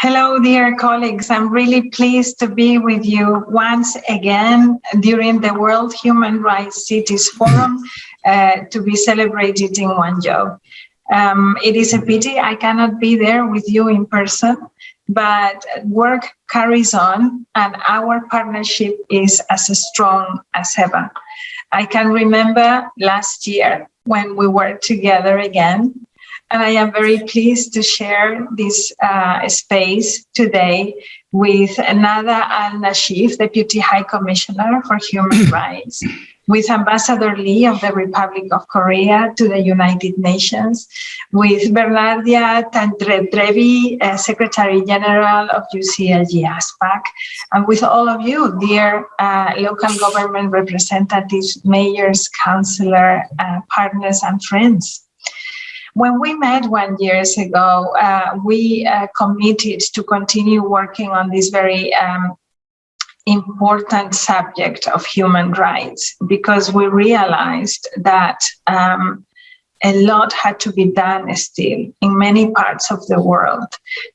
Hello, dear colleagues. I'm really pleased to be with you once again during the World Human Rights Cities Forum to be celebrated in Gwangju. It is a pity I cannot be there with you in person, but work carries on and our partnership is as strong as ever. I can remember last year when we were together again, and I am very pleased to share this space today with Nada Al-Nashif, Deputy High Commissioner for Human Rights, with Ambassador Lee of the Republic of Korea to the United Nations, with Bernardia Tandredrevi, Secretary General of UCLG-CISDP, and with all of you, dear local government representatives, mayors, councillors, partners, and friends. When we met 1 year ago, we committed to continue working on this very important subject of human rights, because we realized that a lot had to be done still in many parts of the world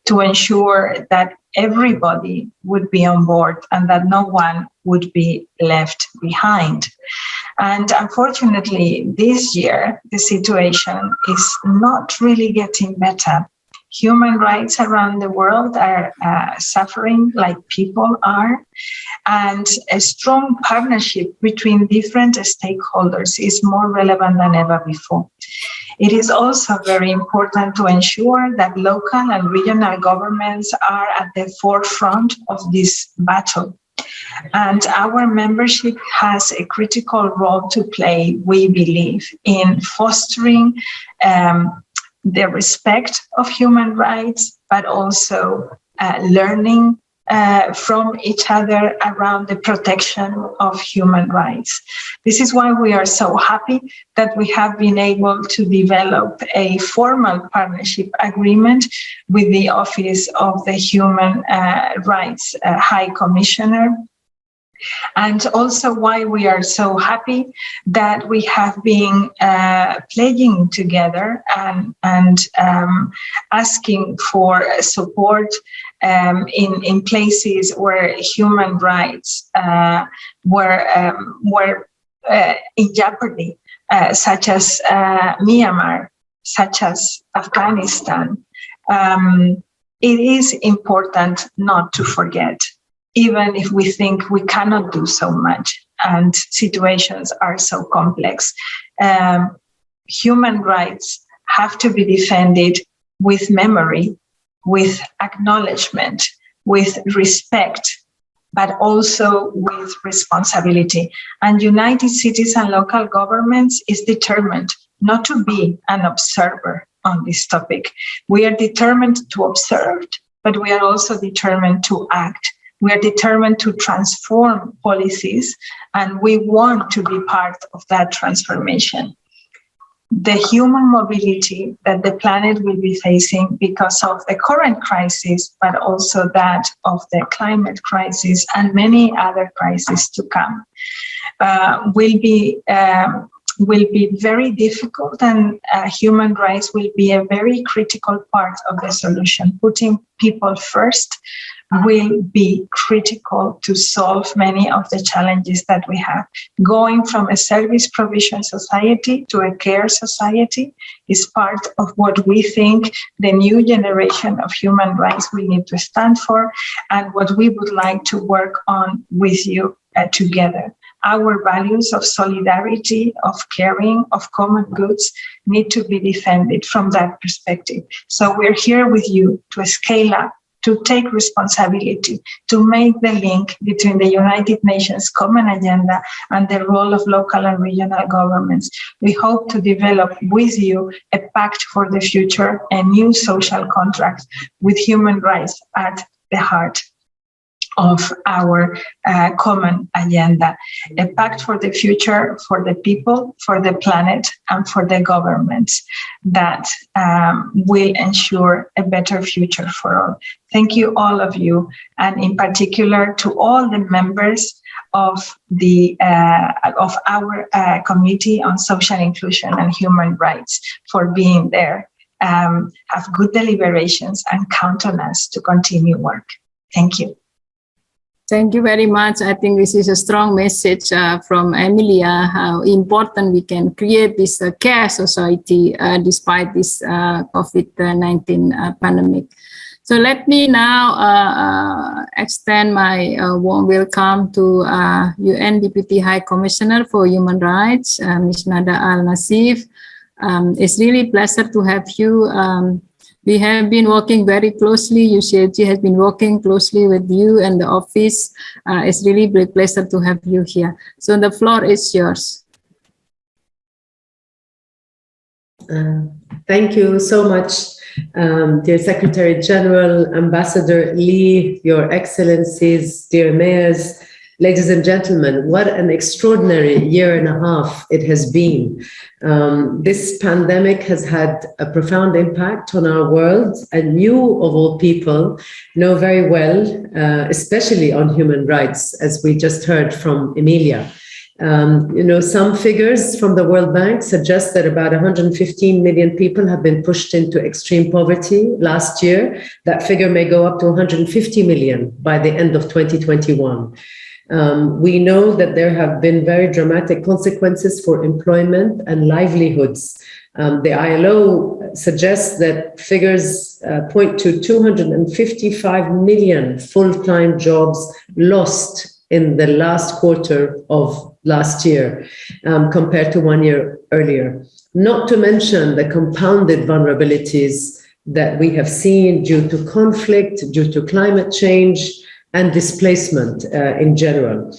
to ensure that everybody would be on board and that no one would be left behind. And unfortunately, this year, the situation is not really getting better. Human rights around the world are suffering like people are, and a strong partnership between different stakeholders is more relevant than ever before. It is also very important to ensure that local and regional governments are at the forefront of this battle. And our membership has a critical role to play, we believe, in fostering the respect of human rights, but also learning from each other around the protection of human rights. This is why we are so happy that we have been able to develop a formal partnership agreement with the Office of the Human Rights High Commissioner. And also why we are so happy that we have been pledging together and asking for support in places where human rights were in jeopardy, such as Myanmar, such as Afghanistan. It is important not to forget, even if we think we cannot do so much and situations are so complex. Human rights have to be defended with memory, with acknowledgement, with respect, but also with responsibility. And United Cities and local governments is determined not to be an observer on this topic. We are determined to observe, but we are also determined to act. We are determined to transform policies, and we want to be part of that transformation. The human mobility that the planet will be facing because of the current crisis, but also that of the climate crisis and many other crises to come, will be very difficult, and human rights will be a very critical part of the solution. Putting people first will be critical to solve many of the challenges that we have. Going from a service provision society to a care society is part of what we think the new generation of human rights will need to stand for, and what we would like to work on with you together. Our values of solidarity, of caring, of common goods need to be defended from that perspective. So we're here with you to scale up, to take responsibility, to make the link between the United Nations Common Agenda and the role of local and regional governments. We hope to develop with you a pact for the future, a new social contract with human rights at the heart of our common agenda, a pact for the future, for the people, for the planet, and for the governments that will ensure a better future for all. Thank you, all of you, and in particular to all the members of our Committee on Social Inclusion and Human Rights for being there have good deliberations, and count on us to continue work. Thank you. Thank you very much. I think this is a strong message from Emilia, how important we can create this care society despite this COVID-19 pandemic. So let me now extend my warm welcome to UN Deputy High Commissioner for Human Rights, Ms. Nada Al-Nassif. It's really a pleasure to have you. We have been working very closely. UCLG has been working closely with you and the office. It's really a great pleasure to have you here. So the floor is yours. Thank you so much, dear Secretary General, Ambassador Lee, Your Excellencies, dear mayors, ladies and gentlemen. What an extraordinary year and a half it has been. This pandemic has had a profound impact on our world, and you, of all people, know very well, especially on human rights, as we just heard from Emilia. Some figures from the World Bank suggest that about 115 million people have been pushed into extreme poverty last year. That figure may go up to 150 million by the end of 2021. We know that there have been very dramatic consequences for employment and livelihoods. The ILO suggests that figures point to 255 million full-time jobs lost in the last quarter of last year compared to 1 year earlier. Not to mention the compounded vulnerabilities that we have seen due to conflict, due to climate change, and displacement in general.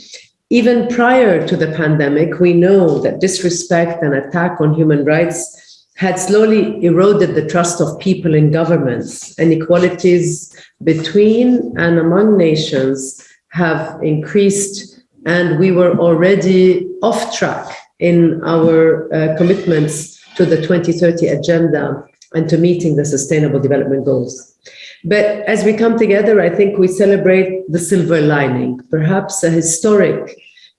Even prior to the pandemic, we know that disrespect and attack on human rights had slowly eroded the trust of people in governments, and inequalities between and among nations have increased, and we were already off track in our commitments to the 2030 agenda and to meeting the Sustainable Development Goals. But as we come together, I think we celebrate the silver lining, perhaps a historic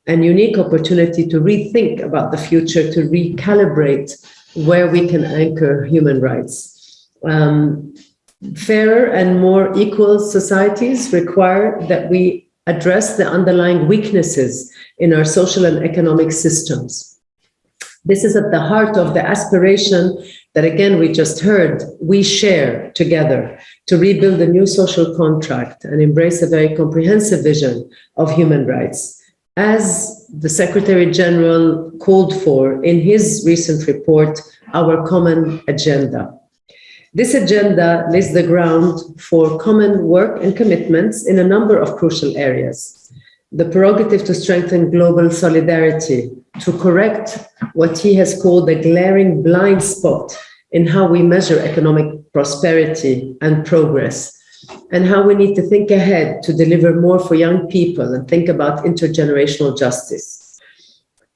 and unique opportunity to rethink about the future, to recalibrate where we can anchor human rights. Fairer and more equal societies require that we address the underlying weaknesses in our social and economic systems. This is at the heart of the aspiration that, again, we just heard, we share together to rebuild a new social contract and embrace a very comprehensive vision of human rights, as the Secretary General called for in his recent report, Our Common Agenda. This agenda lays the ground for common work and commitments in a number of crucial areas. The prerogative to strengthen global solidarity, to correct what he has called a glaring blind spot in how we measure economic prosperity and progress, and how we need to think ahead to deliver more for young people and think about intergenerational justice.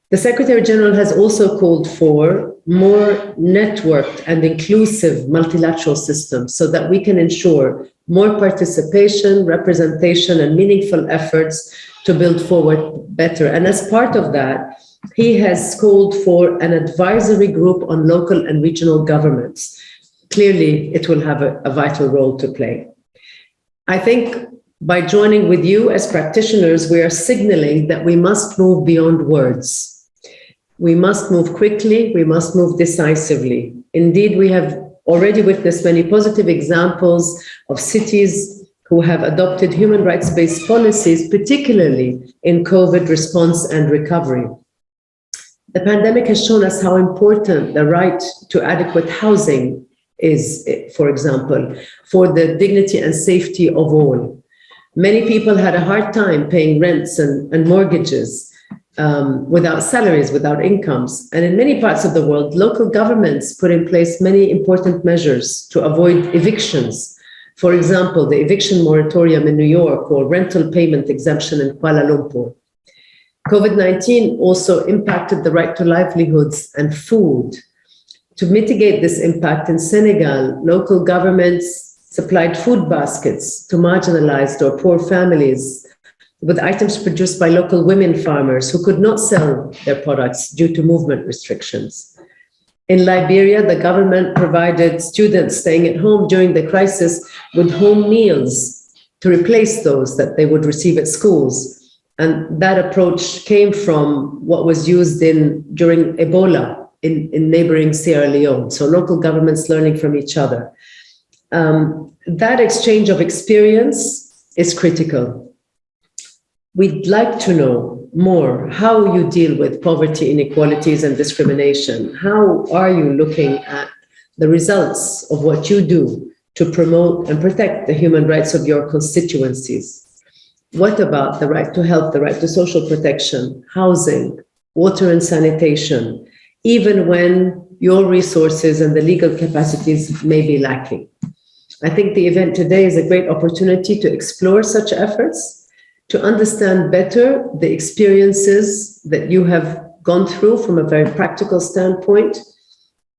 The Secretary General has also called for more networked and inclusive multilateral systems so that we can ensure more participation, representation, and meaningful efforts to build forward better. And as part of that, he has called for an advisory group on local and regional governments. Clearly, it will have a vital role to play. I think by joining with you as practitioners, we are signaling that we must move beyond words. We must move quickly, we must move decisively. Indeed, we have already witnessed many positive examples of cities who have adopted human rights-based policies, particularly in COVID response and recovery. The pandemic has shown us how important the right to adequate housing is, for example, for the dignity and safety of all. Many people had a hard time paying rents and mortgages without salaries, without incomes. And in many parts of the world, local governments put in place many important measures to avoid evictions. For example, the eviction moratorium in New York or rental payment exemption in Kuala Lumpur. COVID-19 also impacted the right to livelihoods and food. To mitigate this impact in Senegal, local governments supplied food baskets to marginalized or poor families with items produced by local women farmers who could not sell their products due to movement restrictions. In Liberia, the government provided students staying at home during the crisis with home meals to replace those that they would receive at schools. And that approach came from what was used during Ebola in neighboring Sierra Leone. So local governments learning from each other. That exchange of experience is critical. We'd like to know more how you deal with poverty, inequalities, and discrimination. How are you looking at the results of what you do to promote and protect the human rights of your constituencies? What about the right to health, the right to social protection, housing, water and sanitation, even when your resources and the legal capacities may be lacking? I think the event today is a great opportunity to explore such efforts, to understand better the experiences that you have gone through from a very practical standpoint,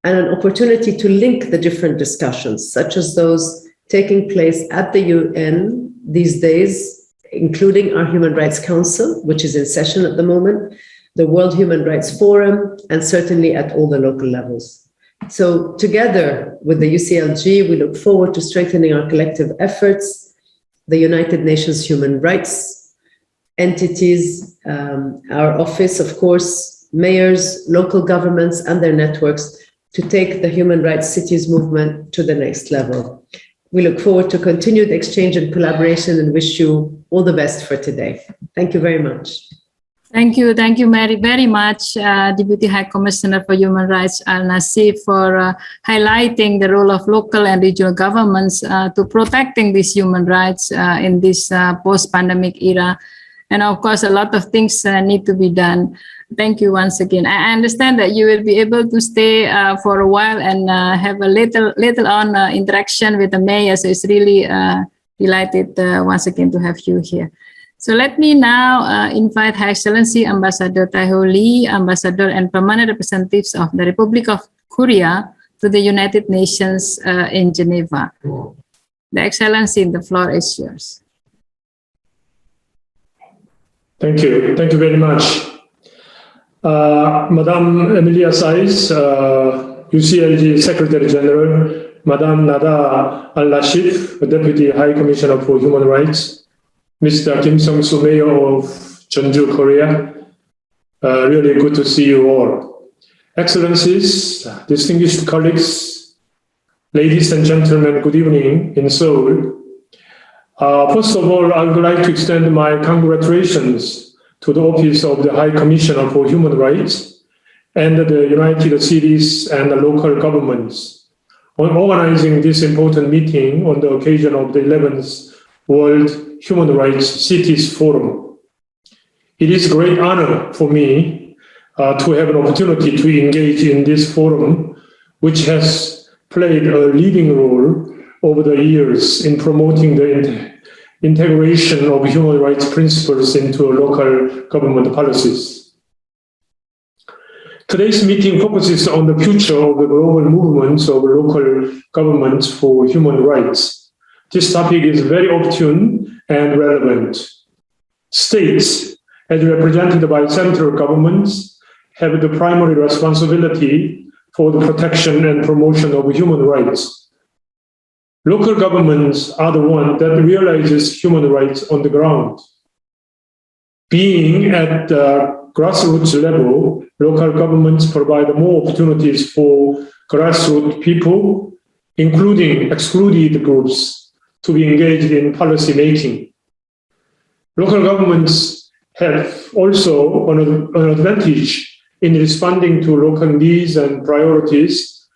and an opportunity to link the different discussions, such as those taking place at the UN these days, including our Human Rights Council, which is in session at the moment, the World Human Rights Forum, and certainly at all the local levels. So together with the UCLG, we look forward to strengthening our collective efforts, the United Nations Human Rights entities, our office, of course, mayors, local governments, and their networks to take the human rights cities movement to the next level. We look forward to continued exchange and collaboration and wish you all the best for today. Thank you very much. Thank you, Mary, very much, Deputy High Commissioner for Human Rights, Al-Nasif, for highlighting the role of local and regional governments to protecting these human rights in this post-pandemic era. And of course, a lot of things need to be done. Thank you once again. I understand that you will be able to stay for a while and have a little on interaction with the mayor. So it's really delighted once again to have you here. So let me now invite Her Excellency Ambassador Tae-ho Lee, Ambassador and Permanent Representatives of the Republic of Korea to the United Nations in Geneva. The Excellency, the floor is yours. Thank you. Thank you very much. Madame Emilia Sais, UCLG Secretary General, Madame Nada Al-Lashif, Deputy High Commissioner for Human Rights, Mr. Kim Sung-soo, Mayor of Jeonju, Korea. Really good to see you all. Excellencies, distinguished colleagues, ladies and gentlemen, good evening in Seoul. First of all, I would like to extend my congratulations to the Office of the High Commissioner for Human Rights and the United Cities and the local governments on organizing this important meeting on the occasion of the 11th World Human Rights Cities Forum. It is a great honor for me to have an opportunity to engage in this forum, which has played a leading role over the years in promoting the integration of human rights principles into local government policies. Today's meeting focuses on the future of the global movements of local governments for human rights. This topic is very opportune and relevant. States, as represented by central governments, have the primary responsibility for the protection and promotion of human rights. Local governments are the one that realizes human rights on the ground. Being at the grassroots level, local governments provide more opportunities for grassroots people, including excluded groups, to be engaged in policy making. Local governments have also an advantage in responding to local needs and priorities,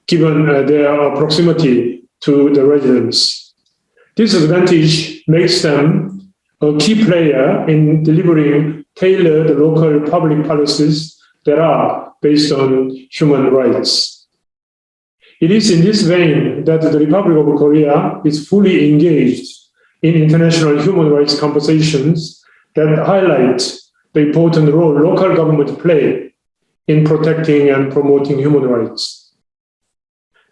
given their proximity to the residents. This advantage makes them a key player in delivering tailored local public policies that are based on human rights. It is in this vein that the Republic of Korea is fully engaged in international human rights conversations that highlight the important role local governments play in protecting and promoting human rights.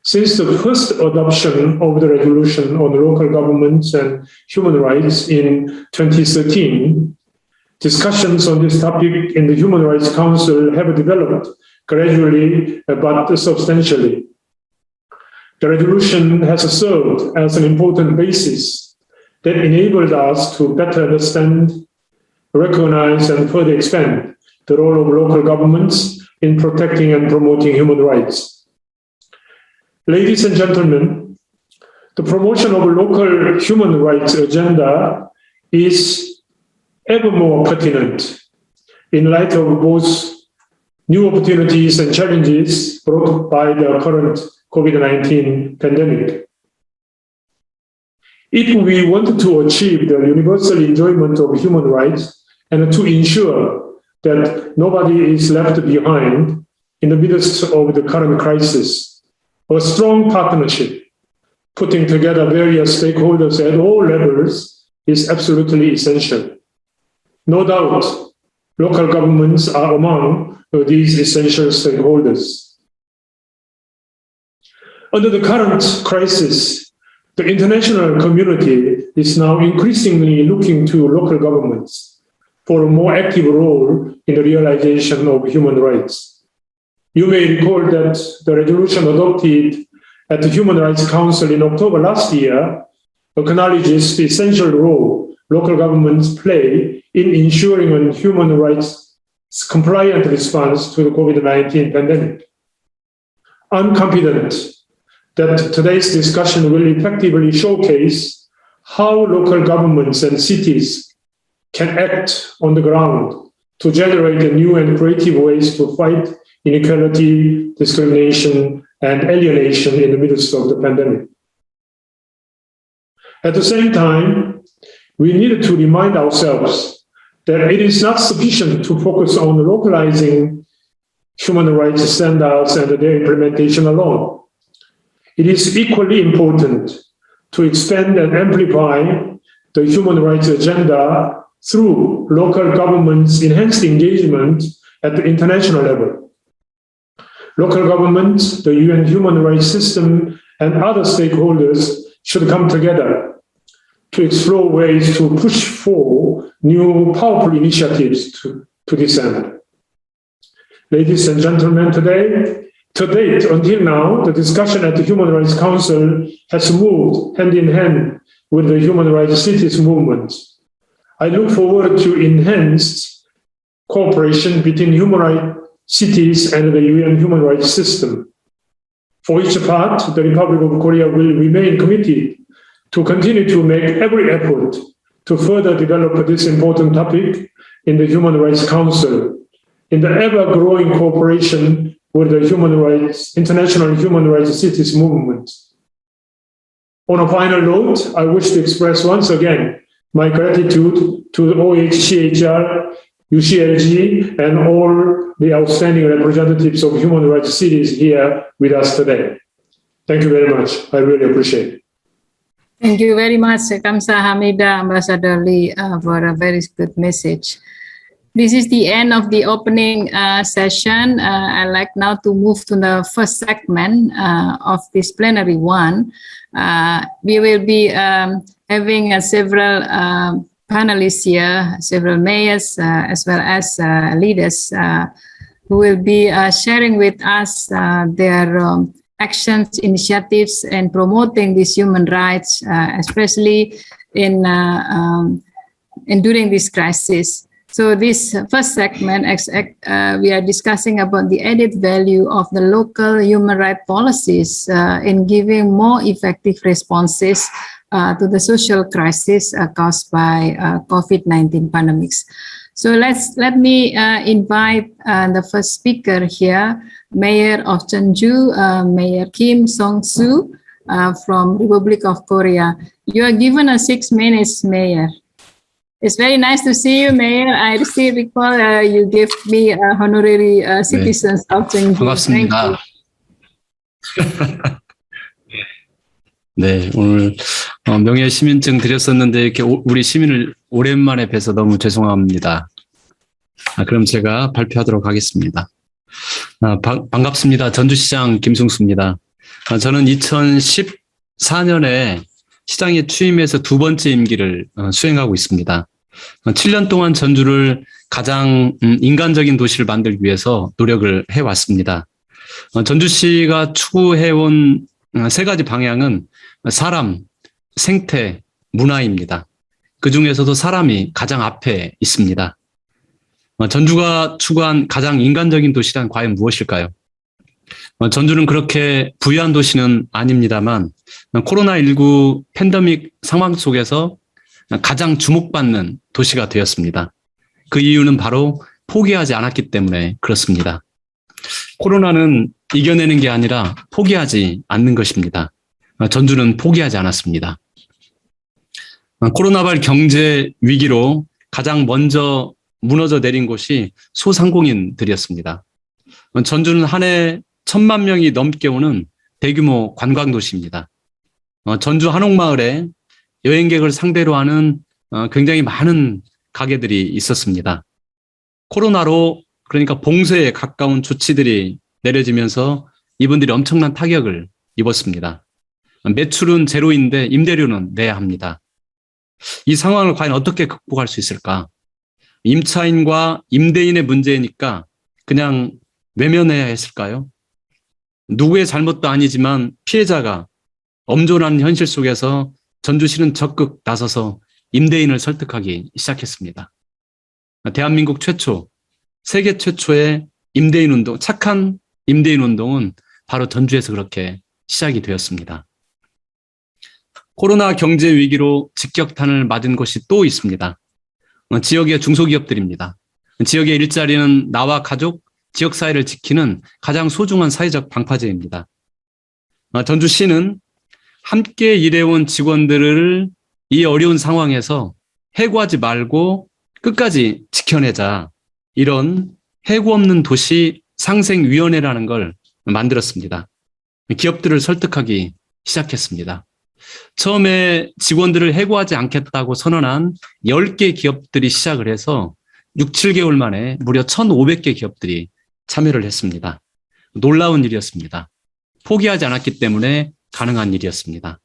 Since the first adoption of the resolution on local governments and human rights in 2013, discussions on this topic in the Human Rights Council have developed gradually but substantially. The resolution has served as an important basis that enabled us to better understand, recognize, and further expand the role of local governments in protecting and promoting human rights. Ladies and gentlemen, the promotion of a local human rights agenda is ever more pertinent in light of both new opportunities and challenges brought by the current COVID-19 pandemic. If we want to achieve the universal enjoyment of human rights and to ensure that nobody is left behind in the midst of the current crisis, a strong partnership, putting together various stakeholders at all levels, is absolutely essential. No doubt, local governments are among these essential stakeholders. Under the current crisis, the international community is now increasingly looking to local governments for a more active role in the realization of human rights. You may recall that the resolution adopted at the Human Rights Council in October last year acknowledges the essential role local governments play in ensuring a human rights compliant response to the COVID-19 pandemic. I'm confident that today's discussion will effectively showcase how local governments and cities can act on the ground to generate new and creative ways to fight inequality, discrimination, and alienation in the midst of the pandemic. At the same time, we need to remind ourselves that it is not sufficient to focus on localizing human rights standards and their implementation alone. It is equally important to expand and amplify the human rights agenda through local governments' enhanced engagement at the international level. Local governments, the UN human rights system, and other stakeholders should come together to explore ways to push for new powerful initiatives to this end. Ladies and gentlemen, to date, until now, the discussion at the Human Rights Council has moved hand in hand with the human rights cities movement. I look forward to enhanced cooperation between human rights cities and the UN human rights system. For each part, the Republic of Korea will remain committed to continue to make every effort to further develop this important topic in the Human Rights Council, in the ever-growing cooperation with the international human rights cities movement. On a final note, I wish to express once again my gratitude to the OHCHR, UCLG, and all the outstanding representatives of human rights cities here with us today. Thank you very much. I really appreciate it. Thank you very much, Kamsahamnida, Ambassador Lee, for a very good message. This is the end of the opening session. I'd like now to move to the first segment of this plenary one. We will be having several panelists here, several mayors, as well as leaders who will be sharing with us their actions, initiatives, and promoting these human rights, especially in during this crisis. So this first segment, we are discussing about the added value of the local human rights policies in giving more effective responses to the social crisis caused by COVID-19 pandemics. So let me invite the first speaker here, Mayor of Gwangju, Mayor Kim Song-soo from Republic of Korea. You are given 6 minutes, Mayor. It's very nice to see you, Mayor. I still recall you gave me honorary citizens of Gwangju. 반갑습니다. 네, 오늘 명예 시민증 드렸었는데 이렇게 우리 시민을 오랜만에 뵈서 너무 죄송합니다. 그럼 제가 발표하도록 하겠습니다. 반갑습니다. 전주시장 김승수입니다. 저는 2014년에 시장에 취임해서 2번째 임기를 수행하고 있습니다. 7년 동안 전주를 가장 인간적인 도시를 만들기 위해서 노력을 해왔습니다. 전주시가 추구해온 세 가지 방향은 사람, 생태, 문화입니다. 그 중에서도 사람이 가장 앞에 있습니다. 전주가 추구한 가장 인간적인 도시란 과연 무엇일까요? 전주는 그렇게 부유한 도시는 아닙니다만 코로나19 팬데믹 상황 속에서 가장 주목받는 도시가 되었습니다. 그 이유는 바로 포기하지 않았기 때문에 그렇습니다. 코로나는 이겨내는 게 아니라 포기하지 않는 것입니다. 전주는 포기하지 않았습니다. 코로나발 경제 위기로 가장 먼저 무너져 내린 곳이 소상공인들이었습니다. 전주는 한 해 1,000만 명이 넘게 오는 대규모 관광도시입니다. 전주 한옥마을에 여행객을 상대로 하는 굉장히 많은 가게들이 있었습니다. 코로나로 그러니까 봉쇄에 가까운 조치들이 내려지면서 이분들이 엄청난 타격을 입었습니다. 매출은 제로인데 임대료는 내야 합니다. 이 상황을 과연 어떻게 극복할 수 있을까? 임차인과 임대인의 문제니까 그냥 외면해야 했을까요? 누구의 잘못도 아니지만 피해자가 엄존하는 현실 속에서 전주시는 적극 나서서 임대인을 설득하기 시작했습니다. 대한민국 최초, 세계 최초의 임대인 운동, 착한 임대인 운동은 바로 전주에서 그렇게 시작이 되었습니다. 코로나 경제 위기로 직격탄을 맞은 곳이 또 있습니다. 지역의 중소기업들입니다. 지역의 일자리는 나와 가족, 지역사회를 지키는 가장 소중한 사회적 방파제입니다. 전주시는 함께 일해온 직원들을 이 어려운 상황에서 해고하지 말고 끝까지 지켜내자, 이런 해고 없는 도시 상생위원회라는 걸 만들었습니다. 기업들을 설득하기 시작했습니다. 처음에 직원들을 해고하지 않겠다고 선언한 10개 기업들이 시작을 해서 6, 7개월 만에 무려 1,500개 기업들이 참여를 했습니다. 놀라운 일이었습니다. 포기하지 않았기 때문에 가능한 일이었습니다.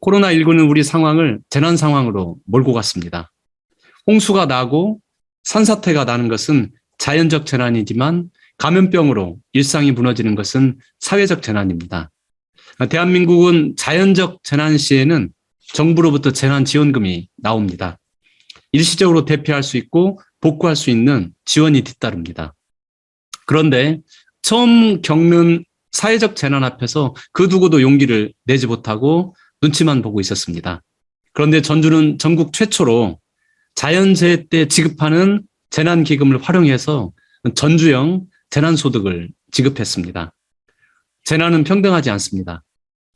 코로나19는 우리 상황을 재난 상황으로 몰고 갔습니다. 홍수가 나고 산사태가 나는 것은 자연적 재난이지만 감염병으로 일상이 무너지는 것은 사회적 재난입니다. 대한민국은 자연적 재난 시에는 정부로부터 재난지원금이 나옵니다. 일시적으로 대피할 수 있고 복구할 수 있는 지원이 뒤따릅니다. 그런데 처음 겪는 사회적 재난 앞에서 그 누구도 용기를 내지 못하고 눈치만 보고 있었습니다. 그런데 전주는 전국 최초로 자연재해 때 지급하는 재난기금을 활용해서 전주형 재난소득을 지급했습니다. 재난은 평등하지 않습니다.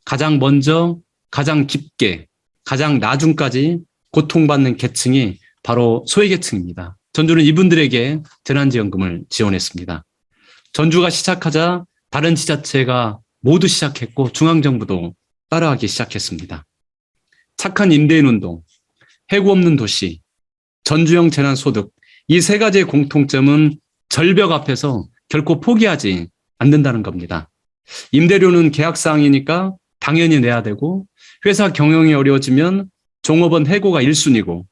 가장 먼저, 가장 깊게, 가장 나중까지 고통받는 계층이 바로 소외계층입니다. 전주는 이분들에게 재난지원금을 지원했습니다. 전주가 시작하자 다른 지자체가 모두 시작했고 중앙정부도 따라하기 시작했습니다. 착한 임대인 운동, 해고 없는 도시, 전주형 재난소득, 이 세 가지의 공통점은 절벽 앞에서 결코 포기하지 않는다는 겁니다. 임대료는 계약사항이니까 당연히 내야 되고, 회사 경영이 어려워지면 종업원 해고가 1순위고,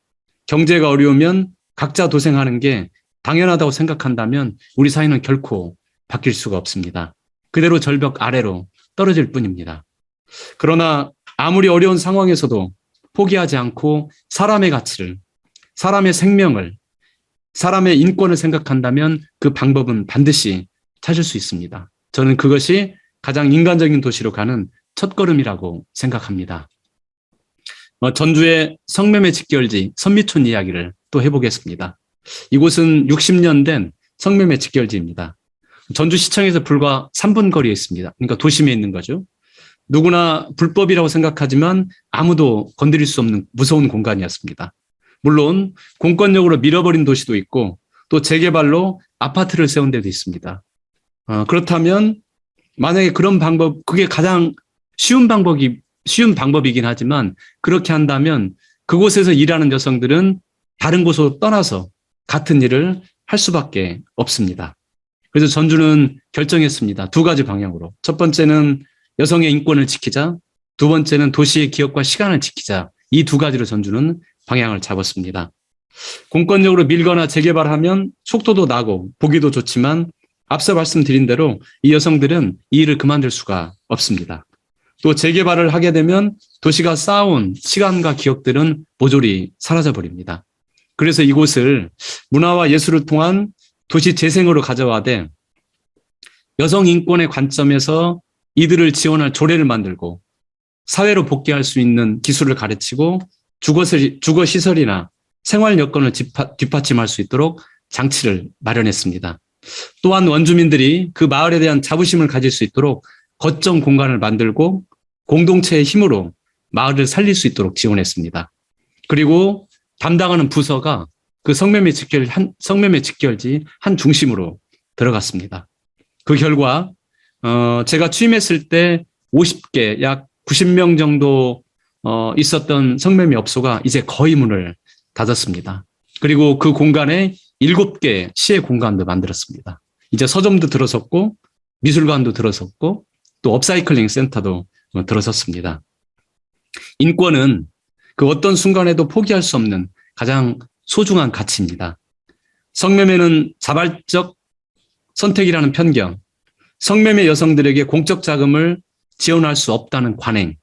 경제가 어려우면 각자 도생하는 게 당연하다고 생각한다면 우리 사회는 결코 바뀔 수가 없습니다. 그대로 절벽 아래로 떨어질 뿐입니다. 그러나 아무리 어려운 상황에서도 포기하지 않고 사람의 가치를, 사람의 생명을, 사람의 인권을 생각한다면 그 방법은 반드시 찾을 수 있습니다. 저는 그것이 가장 인간적인 도시로 가는 첫걸음이라고 생각합니다. 전주의 성매매 직결지 선미촌 이야기를 또 해보겠습니다. 이곳은 60년 된 성매매 직결지입니다. 전주시청에서 불과 3분 거리에 있습니다. 그러니까 도심에 있는 거죠. 누구나 불법이라고 생각하지만 아무도 건드릴 수 없는 무서운 공간이었습니다. 물론 공권력으로 밀어버린 도시도 있고 또 재개발로 아파트를 세운 데도 있습니다. 그렇다면 만약에 그런 방법, 그게 가장 쉬운 방법이긴 하지만 그렇게 한다면 그곳에서 일하는 여성들은 다른 곳으로 떠나서 같은 일을 할 수밖에 없습니다. 그래서 전주는 결정했습니다. 두 가지 방향으로. 첫 번째는 여성의 인권을 지키자. 두 번째는 도시의 기업과 시간을 지키자. 이 두 가지로 전주는 방향을 잡았습니다. 공권력으로 밀거나 재개발하면 속도도 나고 보기도 좋지만 앞서 말씀드린 대로 이 여성들은 이 일을 그만둘 수가 없습니다. 또 재개발을 하게 되면 도시가 쌓아온 시간과 기억들은 모조리 사라져버립니다. 그래서 이곳을 문화와 예술을 통한 도시 재생으로 가져와되 여성 인권의 관점에서 이들을 지원할 조례를 만들고 사회로 복귀할 수 있는 기술을 가르치고 주거시설이나 생활 여건을 뒷받침할 수 있도록 장치를 마련했습니다. 또한 원주민들이 그 마을에 대한 자부심을 가질 수 있도록 거점 공간을 만들고 공동체의 힘으로 마을을 살릴 수 있도록 지원했습니다. 그리고 담당하는 부서가 그 성매매 직결지 한 중심으로 들어갔습니다. 그 결과 제가 취임했을 때 50개, 약 90명 정도 있었던 성매매 업소가 이제 거의 문을 닫았습니다. 그리고 그 공간에 7개 시의 공간도 만들었습니다. 이제 서점도 들어섰고 미술관도 들어섰고 또 업사이클링 센터도 들어섰습니다. 인권은 그 어떤 순간에도 포기할 수 없는 가장 소중한 가치입니다. 성매매는 자발적 선택이라는 편견, 성매매 여성들에게 공적 자금을 지원할 수 없다는 관행,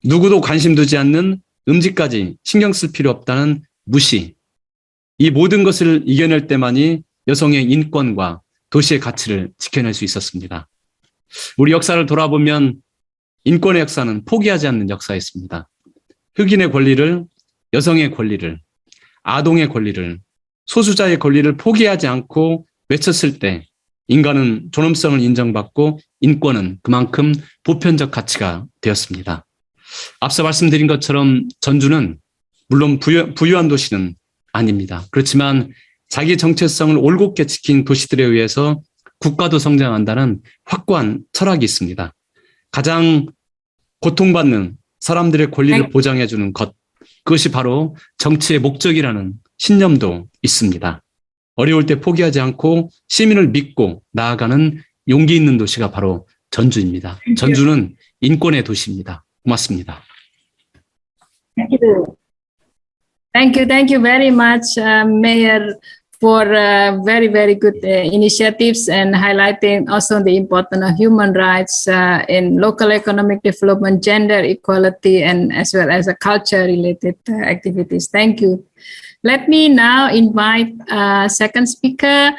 누구도 관심 두지 않는 음지까지 신경 쓸 필요 없다는 무시, 이 모든 것을 이겨낼 때만이 여성의 인권과 도시의 가치를 지켜낼 수 있었습니다. 우리 역사를 돌아보면 인권의 역사는 포기하지 않는 역사였습니다. 흑인의 권리를, 여성의 권리를, 아동의 권리를, 소수자의 권리를 포기하지 않고 외쳤을 때 인간은 존엄성을 인정받고 인권은 그만큼 보편적 가치가 되었습니다. 앞서 말씀드린 것처럼 전주는 물론 부유한 도시는 아닙니다. 그렇지만 자기 정체성을 올곧게 지킨 도시들에 의해서 국가도 성장한다는 확고한 철학이 있습니다. 가장 고통받는 사람들의 권리를 보장해주는 것, 그것이 바로 정치의 목적이라는 신념도 있습니다. 어려울 때 포기하지 않고 시민을 믿고 나아가는 용기 있는 도시가 바로 전주입니다. 전주는 인권의 도시입니다. 고맙습니다. Thank you very much, Mayor, for very, very good initiatives and highlighting also the importance of human rights in local economic development, gender equality, and as well as culture-related activities. Thank you. Let me now invite second speaker,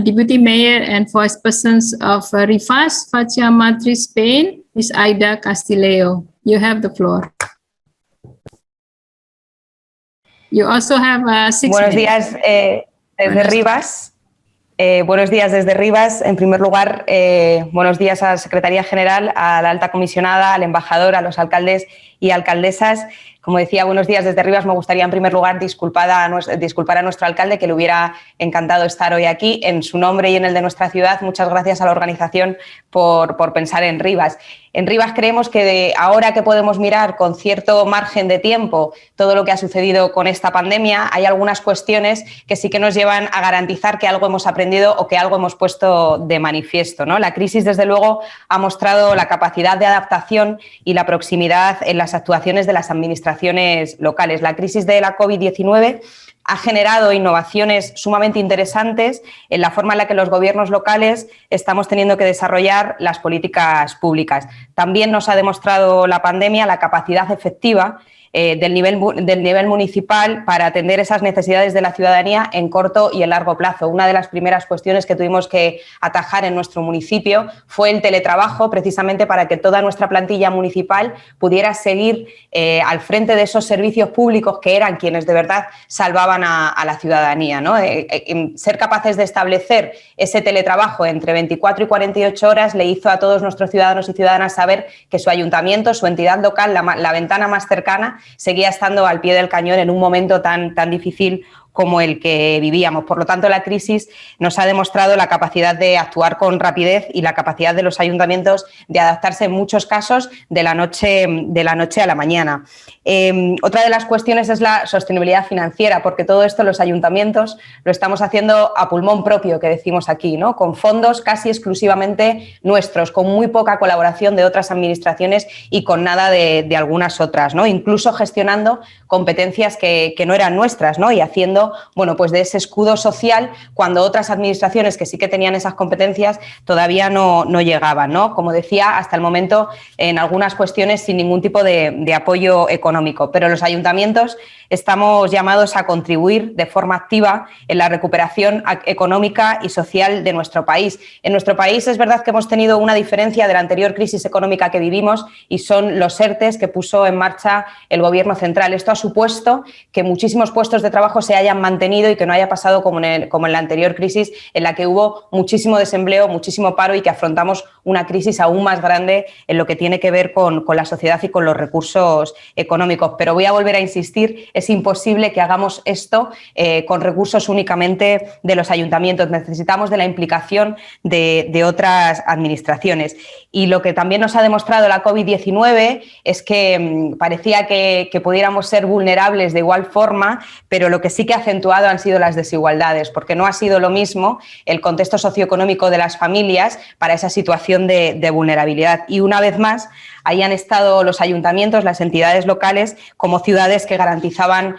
Deputy Mayor and Vice President of Rivas, Vacia Madrid, Spain, Ms. Aida Castillo. You have the floor. You also have 6 Buenos minutes. días desde Rivas. Buenos días desde Rivas. En primer lugar, buenos días a la Secretaría General, a la Alta Comisionada, al embajador, a los alcaldes y alcaldesas. Como decía, buenos días desde Rivas. Me gustaría en primer lugar disculpar a nuestro alcalde, que le hubiera encantado estar hoy aquí. En su nombre y en el de nuestra ciudad, muchas gracias a la organización por pensar en Rivas. En Rivas creemos que ahora que podemos mirar con cierto margen de tiempo todo lo que ha sucedido con esta pandemia, hay algunas cuestiones que sí que nos llevan a garantizar que algo hemos aprendido o que algo hemos puesto de manifiesto, ¿no? La crisis, desde luego, ha mostrado la capacidad de adaptación y la proximidad en las actuaciones de las administraciones locales. La crisis de la COVID-19 ha generado innovaciones sumamente interesantes en la forma en la que los gobiernos locales estamos teniendo que desarrollar las políticas públicas. También nos ha demostrado la pandemia la capacidad efectiva del nivel municipal para atender esas necesidades de la ciudadanía en corto y en largo plazo. Una de las primeras cuestiones que tuvimos que atajar en nuestro municipio fue el teletrabajo, precisamente para que toda nuestra plantilla municipal pudiera seguir al frente de esos servicios públicos que eran quienes de verdad salvaban a la ciudadanía, ¿no? Ser capaces de establecer ese teletrabajo entre 24 y 48 horas le hizo a todos nuestros ciudadanos y ciudadanas saber que su ayuntamiento, su entidad local, la ventana más cercana, seguía estando al pie del cañón en un momento tan difícil como el que vivíamos. Por lo tanto, la crisis nos ha demostrado la capacidad de actuar con rapidez y la capacidad de los ayuntamientos de adaptarse en muchos casos de la noche a la mañana. Otra de las cuestiones es la sostenibilidad financiera, porque todo esto los ayuntamientos lo estamos haciendo a pulmón propio, que decimos aquí, ¿no? Con fondos casi exclusivamente nuestros, con muy poca colaboración de otras administraciones y con nada de algunas otras, ¿no? Incluso gestionando competencias que no eran nuestras, ¿no? Y haciendo, bueno, pues de ese escudo social cuando otras administraciones que sí que tenían esas competencias todavía no llegaban, ¿no? Como decía, hasta el momento en algunas cuestiones sin ningún tipo de apoyo económico, pero los ayuntamientos estamos llamados a contribuir de forma activa en la recuperación económica y social de nuestro país. En nuestro país es verdad que hemos tenido una diferencia de la anterior crisis económica que vivimos y son los ERTEs que puso en marcha el Gobierno central. Esto ha supuesto que muchísimos puestos de trabajo se hayan mantenido y que no haya pasado como en la anterior crisis en la que hubo muchísimo desempleo, muchísimo paro y que afrontamos una crisis aún más grande en lo que tiene que ver con la sociedad y con los recursos económicos. Pero voy a volver a insistir, es imposible que hagamos esto con recursos únicamente de los ayuntamientos. Necesitamos de la implicación de otras administraciones. Y lo que también nos ha demostrado la COVID-19 es que parecía que pudiéramos ser vulnerables de igual forma, pero lo que sí que ha acentuado han sido las desigualdades, porque no ha sido lo mismo el contexto socioeconómico de las familias para esa situación de vulnerabilidad. Y una vez más, ahí han estado los ayuntamientos, las entidades locales, como ciudades que garantizaban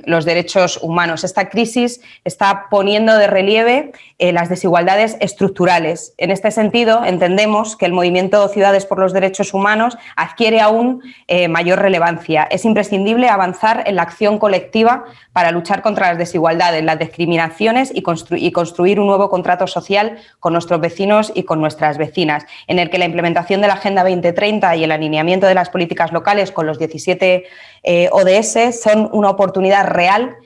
los derechos humanos. Esta crisis está poniendo de relieve las desigualdades estructurales. En este sentido, entendemos que el movimiento Ciudades por los Derechos Humanos adquiere aún mayor relevancia. Es imprescindible avanzar en la acción colectiva para luchar contra las desigualdades, las discriminaciones y construir un nuevo contrato social con nuestros vecinos y con nuestras vecinas, en el que la implementación de la Agenda 2030 y el alineamiento de las políticas locales con los 17 ODS son una oportunidad real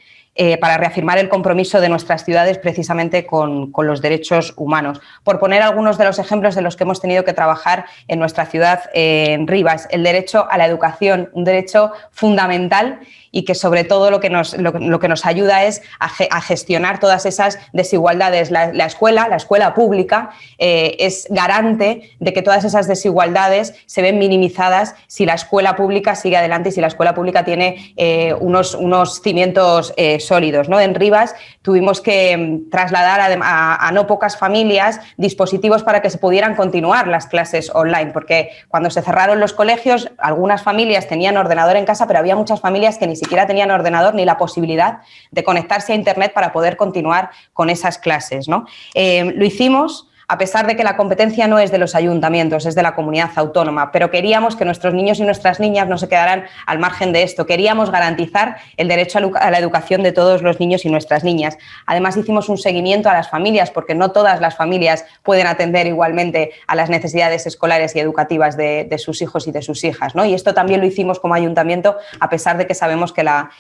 para reafirmar el compromiso de nuestras ciudades precisamente con los derechos humanos. Por poner algunos de los ejemplos de los que hemos tenido que trabajar en nuestra ciudad, en Rivas, el derecho a la educación, un derecho fundamental y que sobre todo lo que nos ayuda es a gestionar todas esas desigualdades. La escuela pública es garante de que todas esas desigualdades se ven minimizadas si la escuela pública sigue adelante y si la escuela pública tiene unos cimientos sólidos, ¿no? En Rivas tuvimos que trasladar a no pocas familias dispositivos para que se pudieran continuar las clases online, porque cuando se cerraron los colegios, algunas familias tenían ordenador en casa, pero había muchas familias que ni siquiera tenían ordenador ni la posibilidad de conectarse a Internet para poder continuar con esas clases, ¿no? Lo hicimos a pesar de que la competencia no es de los ayuntamientos, es de la comunidad autónoma, pero queríamos que nuestros niños y nuestras niñas no se quedaran al margen de esto. Queríamos garantizar el derecho a la educación de todos los niños y nuestras niñas. Además, hicimos un seguimiento a las familias, porque no todas las familias pueden atender igualmente a las necesidades escolares y educativas de sus hijos y de sus hijas, ¿no? Y esto también lo hicimos como ayuntamiento, a pesar de que sabemos que la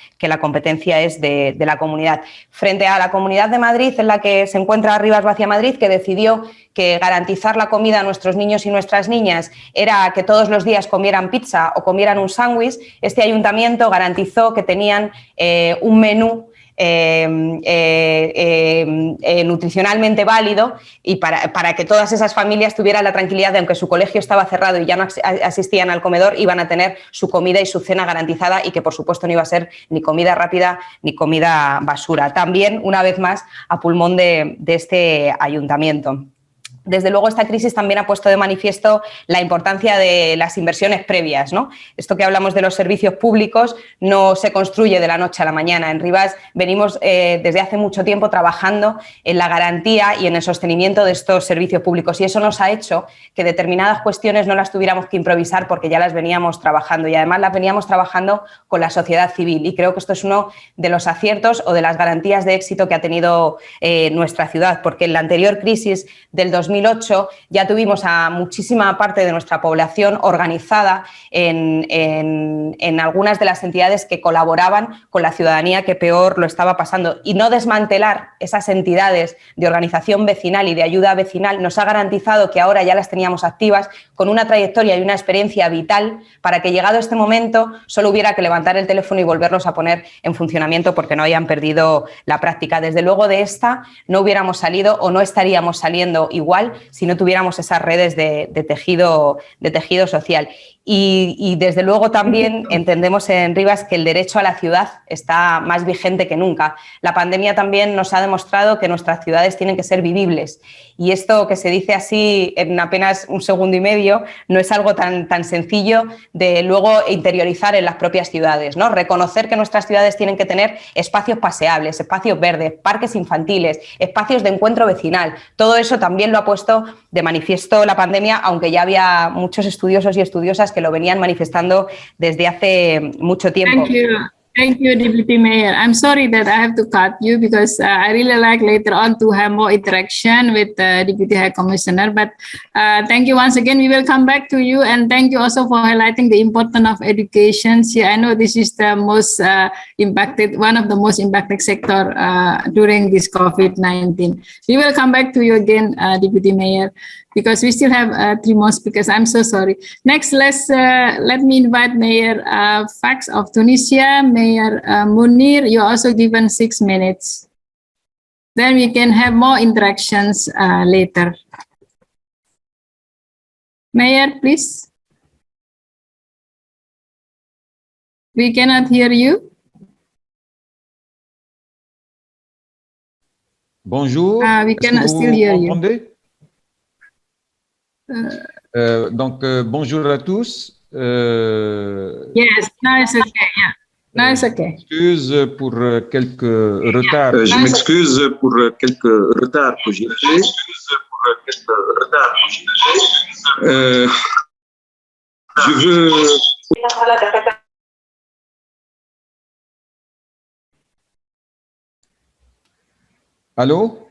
competencia es de la comunidad. Frente a la Comunidad de Madrid, en la que se encuentra Rivas Vacia Madrid, que decidió que garantizar la comida a nuestros niños y nuestras niñas era que todos los días comieran pizza o comieran un sándwich, este ayuntamiento garantizó que tenían un menú nutricionalmente válido y para que todas esas familias tuvieran la tranquilidad de, aunque su colegio estaba cerrado y ya no asistían al comedor, iban a tener su comida y su cena garantizada y que por supuesto no iba a ser ni comida rápida ni comida basura. También, una vez más, a pulmón de este ayuntamiento. Desde luego, esta crisis también ha puesto de manifiesto la importancia de las inversiones previas, ¿no? Esto que hablamos de los servicios públicos no se construye de la noche a la mañana. En Rivas venimos desde hace mucho tiempo trabajando en la garantía y en el sostenimiento de estos servicios públicos y eso nos ha hecho que determinadas cuestiones no las tuviéramos que improvisar porque ya las veníamos trabajando y además las veníamos trabajando con la sociedad civil y creo que esto es uno de los aciertos o de las garantías de éxito que ha tenido nuestra ciudad, porque en la anterior crisis del 2008 2008 ya tuvimos a muchísima parte de nuestra población organizada en algunas de las entidades que colaboraban con la ciudadanía que peor lo estaba pasando. Y no desmantelar esas entidades de organización vecinal y de ayuda vecinal nos ha garantizado que ahora ya las teníamos activas con una trayectoria y una experiencia vital para que llegado este momento solo hubiera que levantar el teléfono y volverlos a poner en funcionamiento porque no hayan perdido la práctica. Desde luego de esta no hubiéramos salido o no estaríamos saliendo igual si no tuviéramos esas redes de tejido social. Y desde luego también entendemos en Rivas que el derecho a la ciudad está más vigente que nunca. La pandemia también nos ha demostrado que nuestras ciudades tienen que ser vivibles y esto que se dice así en apenas un segundo y medio no es algo tan sencillo de luego interiorizar en las propias ciudades, ¿no? Reconocer que nuestras ciudades tienen que tener espacios paseables, espacios verdes, parques infantiles, espacios de encuentro vecinal. Todo eso también lo ha puesto de manifiesto la pandemia, aunque ya había muchos estudiosos y estudiosas que lo venían manifestando desde hace mucho tiempo. Thank you, Deputy Mayor. I'm sorry that I have to cut you because I really like later on to have more interaction with the Deputy High Commissioner. But thank you once again. We will come back to you, and thank you also for highlighting the importance of education. See, I know this is the most impacted, one of the most impacted sector during this COVID-19. We will come back to you again, Deputy Mayor, because we still have 3 more speakers. I'm so sorry. Next, let me invite Mayor Fax of Tunisia, Mayor Munir. You're also given 6 minutes. Then we can have more interactions later. Mayor, please. We cannot hear you. Bonjour. We cannot still hear you. Donc, bonjour à tous. Yes, now it's okay. Yeah, now it's okay. Je m'excuse pour quelques retards. Je m'excuse pour quelques retards que j'ai fait. Je veux. Allô?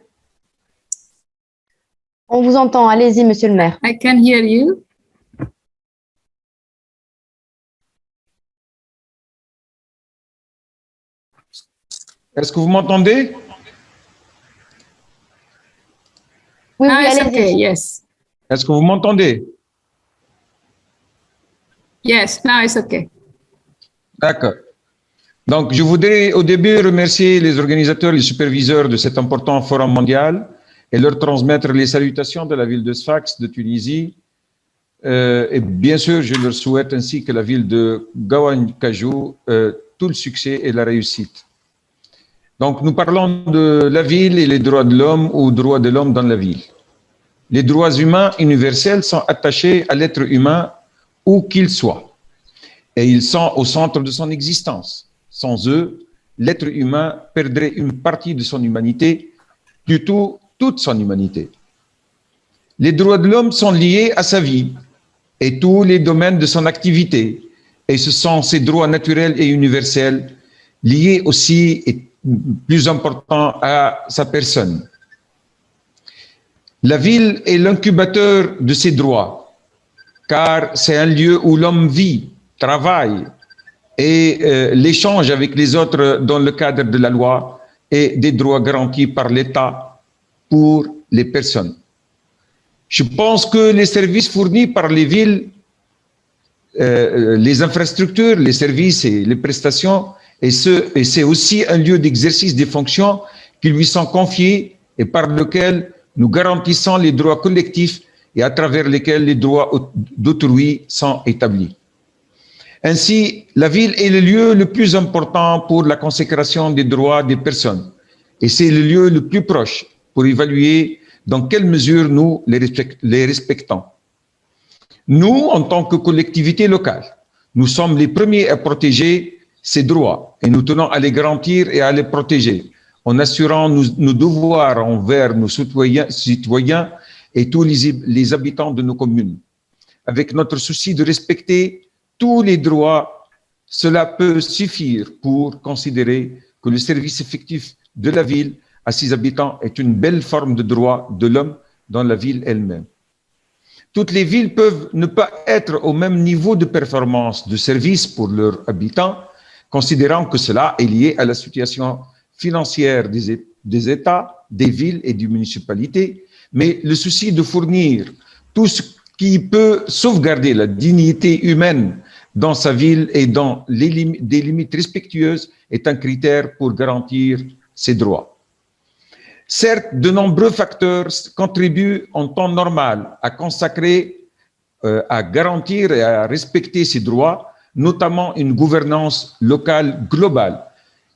On vous entend. Allez-y, monsieur le maire. I can hear you. Est-ce que vous m'entendez? Oui, Now oui, it's allez-y. okay. Yes. Est-ce que vous m'entendez? Yes, now it's okay. D'accord. Donc, je voudrais au début remercier les organisateurs, les superviseurs de cet important forum mondial et leur transmettre les salutations de la ville de Sfax de Tunisie. Et bien sûr, je leur souhaite ainsi que la ville de Gwangju tout le succès et la réussite. Donc, nous parlons de la ville et les droits de l'homme ou droits de l'homme dans la ville. Les droits humains universels sont attachés à l'être humain où qu'il soit. Et ils sont au centre de son existence. Sans eux, l'être humain perdrait une partie de son humanité, plutôt toute son humanité. Les droits de l'homme sont liés à sa vie et tous les domaines de son activité. Et ce sont ces droits naturels et universels liés aussi et plus importants à sa personne. La ville est l'incubateur de ces droits, car c'est un lieu où l'homme vit, travaille et l'échange avec les autres dans le cadre de la loi et des droits garantis par l'État pour les personnes. Je pense que les services fournis par les villes, les infrastructures, les services et les prestations, et c'est aussi un lieu d'exercice des fonctions qui lui sont confiées et par lequel nous garantissons les droits collectifs et à travers lesquels les droits d'autrui sont établis. Ainsi, la ville est le lieu le plus important pour la consécration des droits des personnes et c'est le lieu le plus proche pour évaluer dans quelle mesure nous les respectons. Nous, en tant que collectivité locale, nous sommes les premiers à protéger ces droits et nous tenons à les garantir et à les protéger en assurant nos devoirs envers nos citoyens et tous les habitants de nos communes. Avec notre souci de respecter tous les droits, cela peut suffire pour considérer que le service effectif de la ville à ses habitants est une belle forme de droit de l'homme dans la ville elle-même. Toutes les villes peuvent ne pas être au même niveau de performance de service pour leurs habitants, considérant que cela est lié à la situation financière des États, des villes et des municipalités, mais le souci de fournir tout ce qui peut sauvegarder la dignité humaine dans sa ville et dans des limites respectueuses est un critère pour garantir ses droits. Certes, de nombreux facteurs contribuent en temps normal à consacrer, à garantir et à respecter ces droits, notamment une gouvernance locale globale,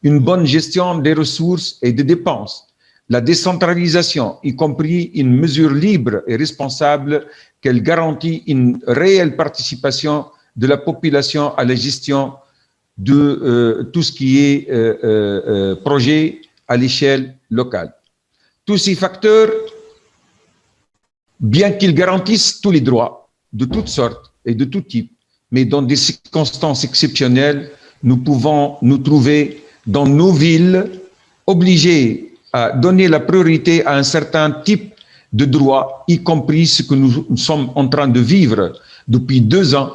une bonne gestion des ressources et des dépenses, la décentralisation, y compris une mesure libre et responsable qu'elle garantit une réelle participation de la population à la gestion de tout ce qui est projet à l'échelle locale. Tous ces facteurs, bien qu'ils garantissent tous les droits de toutes sortes et de tout type, mais dans des circonstances exceptionnelles, nous pouvons nous trouver dans nos villes obligés à donner la priorité à un certain type de droits, y compris ce que nous sommes en train de vivre depuis 2 ans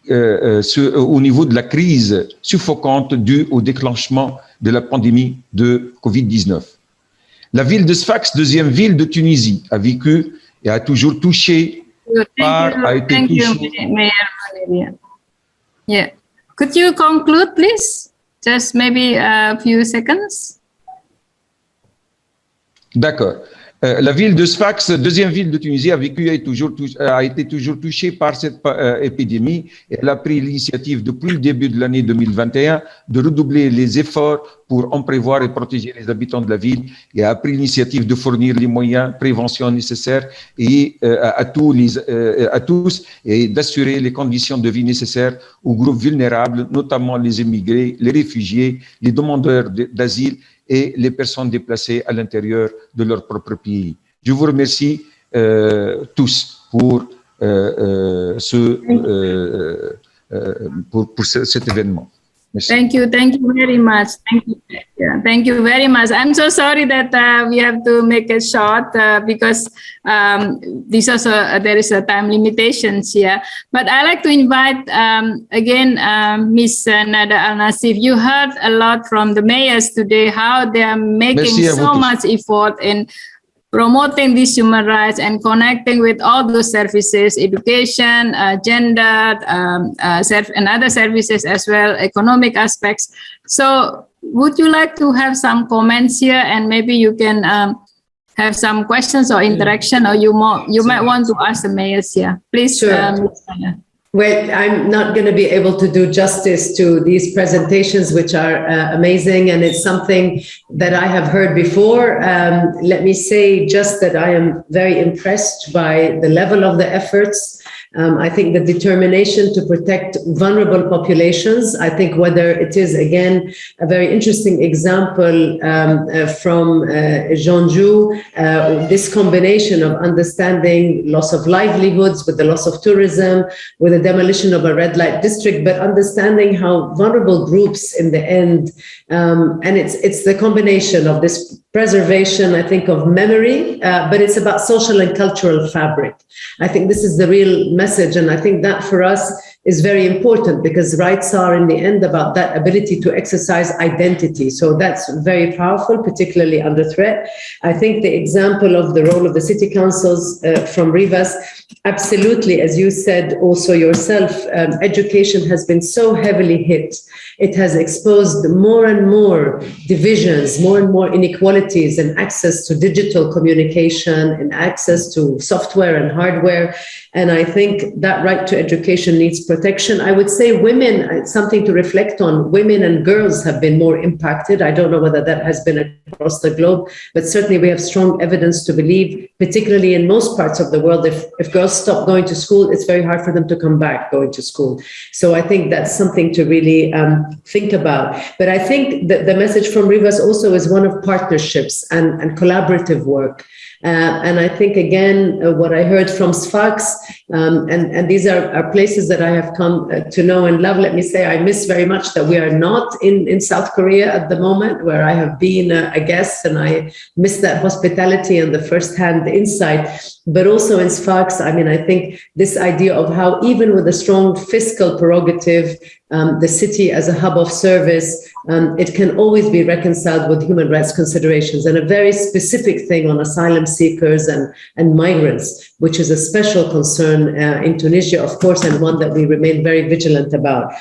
au niveau de la crise suffocante due au déclenchement de la pandémie de Covid-19. La ville de Sfax, deuxième ville de Tunisie, a vécu et a toujours touché Thank you, Mayor Valeria. Yeah. Could you conclude, please? Just maybe a few seconds. D'accord. La ville de Sfax, deuxième ville de Tunisie, a vécu et a été toujours touchée par cette épidémie. Et elle a pris l'initiative depuis le début de l'année 2021 de redoubler les efforts pour en prévoir et protéger les habitants de la ville et a pris l'initiative de fournir les moyens de prévention nécessaires et à tous et d'assurer les conditions de vie nécessaires aux groupes vulnérables, notamment les immigrés, les réfugiés, les demandeurs d'asile et les personnes déplacées à l'intérieur de leur propre pays. Je vous remercie tous pour cet événement. Merci. Thank you very much. Thank you very much. I'm so sorry that we have to make it short because this also there is a time limitations here. But I like to invite again Ms. Nada Al Nasif. You heard a lot from the mayors today how they are making so much effort in promoting these human rights and connecting with all those services, education, gender, and other services as well, economic aspects. So would you like to have some comments here and maybe you can have some questions or interaction or you might want to ask the mayors here. Please, sure. Well, I'm not going to be able to do justice to these presentations, which are amazing, and it's something that I have heard before. Let me say just that I am very impressed by the level of the efforts. I think the determination to protect vulnerable populations, I think whether it is, again, a very interesting example from Gwangju, this combination of understanding loss of livelihoods with the loss of tourism, with the demolition of a red light district, but understanding how vulnerable groups in the end, and it's the combination of this preservation, I think, of memory, but it's about social and cultural fabric. I think this is the real message, and I think that for us is very important because rights are in the end about that ability to exercise identity. So that's very powerful, particularly under threat. I think the example of the role of the city councils from Rivas, absolutely, as you said also yourself, education has been so heavily hit. It has exposed more and more divisions, more and more inequalities in access to digital communication and access to software and hardware. And I think that right to education needs protection. I would say women, it's something to reflect on. Women and girls have been more impacted. I don't know whether that has been across the globe, but certainly we have strong evidence to believe, particularly in most parts of the world, if girls stop going to school, it's very hard for them to come back going to school. So I think that's something to really think about. But I think that the message from Rivas also is one of partnerships and collaborative work. And I think, again, what I heard from Sfax, and these are places that I have come to know and love. Let me say, I miss very much that we are not in South Korea at the moment, where I have been a guests, and I miss that hospitality and the first-hand insight. But also in Sfax, I mean, I think this idea of how even with a strong fiscal prerogative, the city as a hub of service, it can always be reconciled with human rights considerations, and a very specific thing on asylum seekers and migrants, which is a special concern in Tunisia, of course, and one that we remain very vigilant about.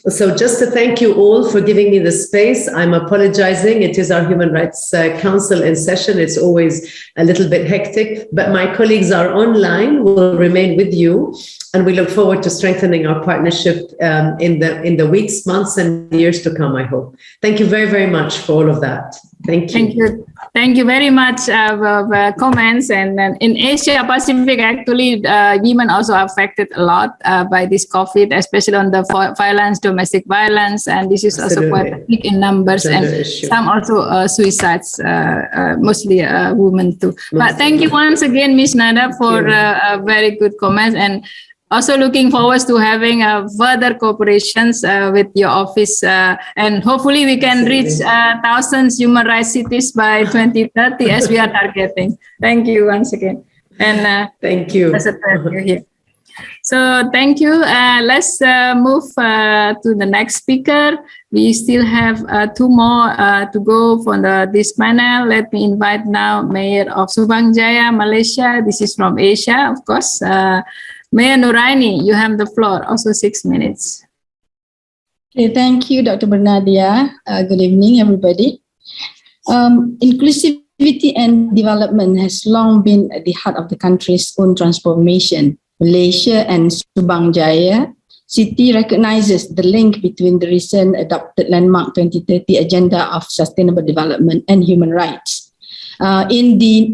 So just to thank you all for giving me the space. I'm apologizing. It is our Human Rights Council in session. It's always a little bit hectic, but my colleagues are online, will remain with you. And we look forward to strengthening our partnership in the weeks, months, and years to come, I hope. Thank you very, very much for all of that. Thank you. Thank you. Thank you very much for comments. And in Asia Pacific, actually, women also affected a lot by this COVID, especially on the violence, domestic violence. And this is also quite big in numbers. And some also suicides, mostly women too. But thank you once again, Ms. Nada, for very good comments. And also looking forward to having further cooperations with your office, and hopefully we can reach 1,000 human rights cities by 2030 as we are targeting. Thank you once again. And thank you. Here. So thank you. Let's move to the next speaker. We still have 2 more to go for this panel. Let me invite now Mayor of Subang Jaya, Malaysia. This is from Asia, of course. Mayor Nuraini, you have the floor, also 6 minutes. Okay, thank you, Dr. Bernadia. Good evening, everybody. Inclusivity and development has long been at the heart of the country's own transformation. Malaysia and Subang Jaya city recognizes the link between the recent adopted landmark 2030 agenda of sustainable development and human rights. In the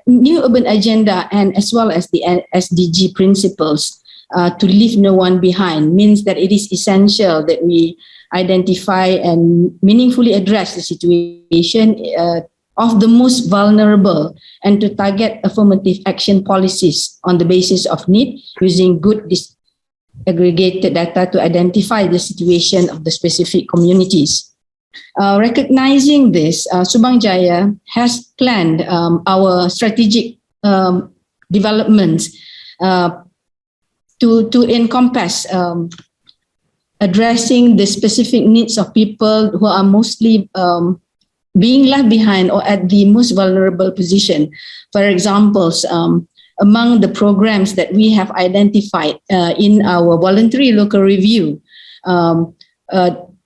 new urban agenda and as well as the SDG principles, to leave no one behind means that it is essential that we identify and meaningfully address the situation of the most vulnerable and to target affirmative action policies on the basis of need using good disaggregated data to identify the situation of the specific communities. Recognizing this, Subang Jaya has planned our strategic developments to encompass addressing the specific needs of people who are mostly being left behind or at the most vulnerable position. For example, among the programs that we have identified in our voluntary local review,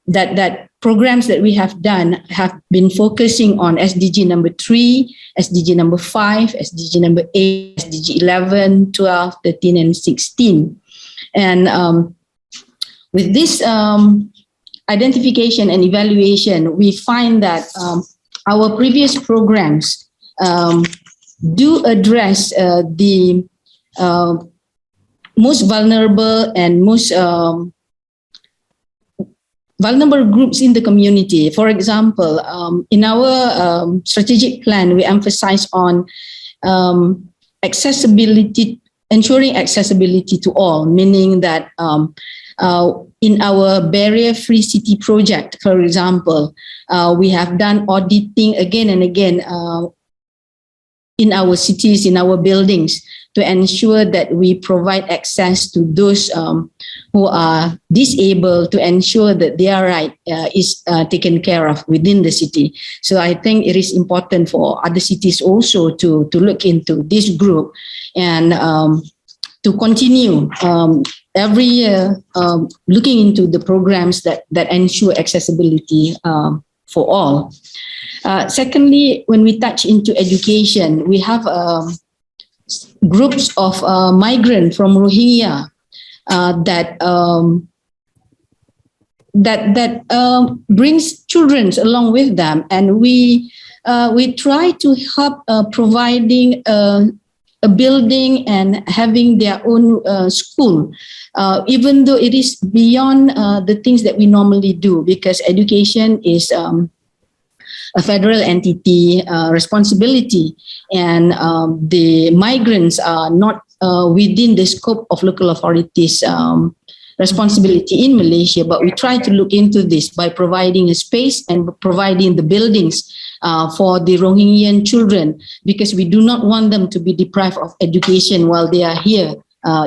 that programs that we have done have been focusing on SDG number 3, SDG number 5, SDG number 8, SDG 11, 12, 13, and 16. And with this identification and evaluation, we find that our previous programs do address the most vulnerable and most vulnerable groups in the community. For example, in our strategic plan, we emphasize on accessibility, ensuring accessibility to all, meaning that in our barrier-free city project, for example, we have done auditing again and again in our cities, in our buildings, to ensure that we provide access to those who are disabled, to ensure that their right is taken care of within the city. So I think it is important for other cities also to look into this group and to continue every year looking into the programs that ensure accessibility for all. Secondly, when we touch into education, we have groups of migrants from Rohingya that brings children along with them, and we try to help providing a building and having their own school, even though it is beyond the things that we normally do, because education is a federal entity responsibility, and the migrants are not within the scope of local authorities responsibility in Malaysia. But we try to look into this by providing a space and providing the buildings for the Rohingyan children, because we do not want them to be deprived of education while they are here,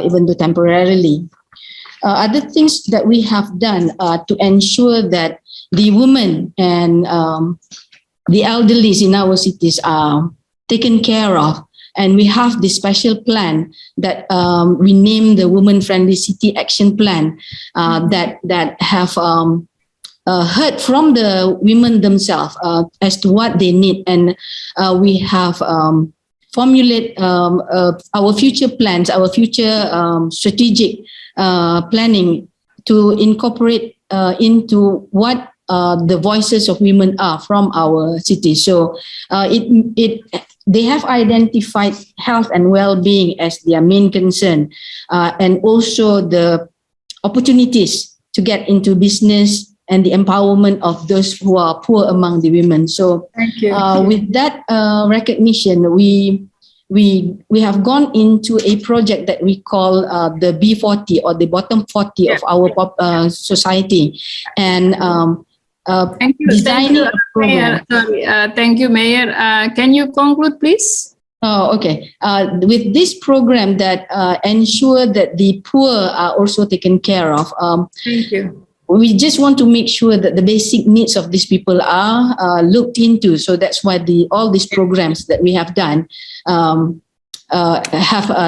even though temporarily. Other things that we have done to ensure that the women and the elderly in our cities are taken care of. And we have this special plan that we named the Women Friendly City Action Plan that have heard from the women themselves as to what they need. And we have formulate our future plans, our future strategic planning to incorporate into what the voices of women are from our city. So they have identified health and well-being as their main concern, and also the opportunities to get into business and the empowerment of those who are poor among the women. So thank you. With that recognition, we have gone into a project that we call the B40, or the bottom 40 of our society, and thank you. designing Thank you, a program. Mayor. Thank you, Mayor. Can you conclude, please? Okay. With this program that ensure that the poor are also taken care of. Thank you. We just want to make sure that the basic needs of these people are looked into. So that's why all these programs that we have done have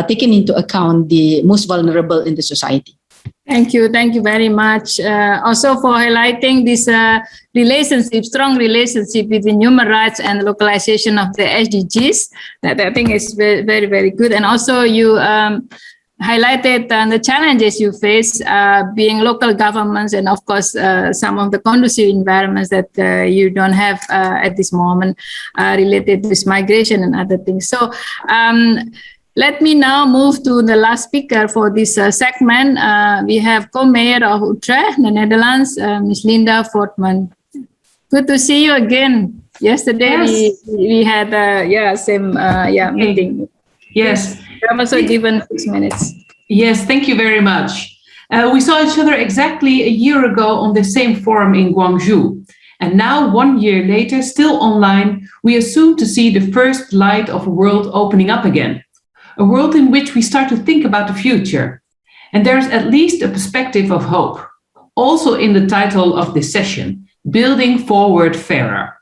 taken into account the most vulnerable in the society. Thank you. Thank you very much. Also for highlighting this strong relationship between human rights and localization of the SDGs. That I think is very, very, very good. And also you highlighted the challenges you face being local governments, and of course some of the conducive environments that you don't have at this moment related to this migration and other things. So let me now move to the last speaker for this segment. We have co-mayor of Utrecht, the Netherlands, Ms. Linda Voortman. Good to see you again. Yesterday we had same meeting. Yes. You have also given 6 minutes. Yes, thank you very much. We saw each other exactly a year ago on the same forum in Gwangju. And now, 1 year later, still online, we assume to see the first light of a world opening up again. A world in which we start to think about the future. And there's at least a perspective of hope. Also in the title of this session, Building Forward Fairer.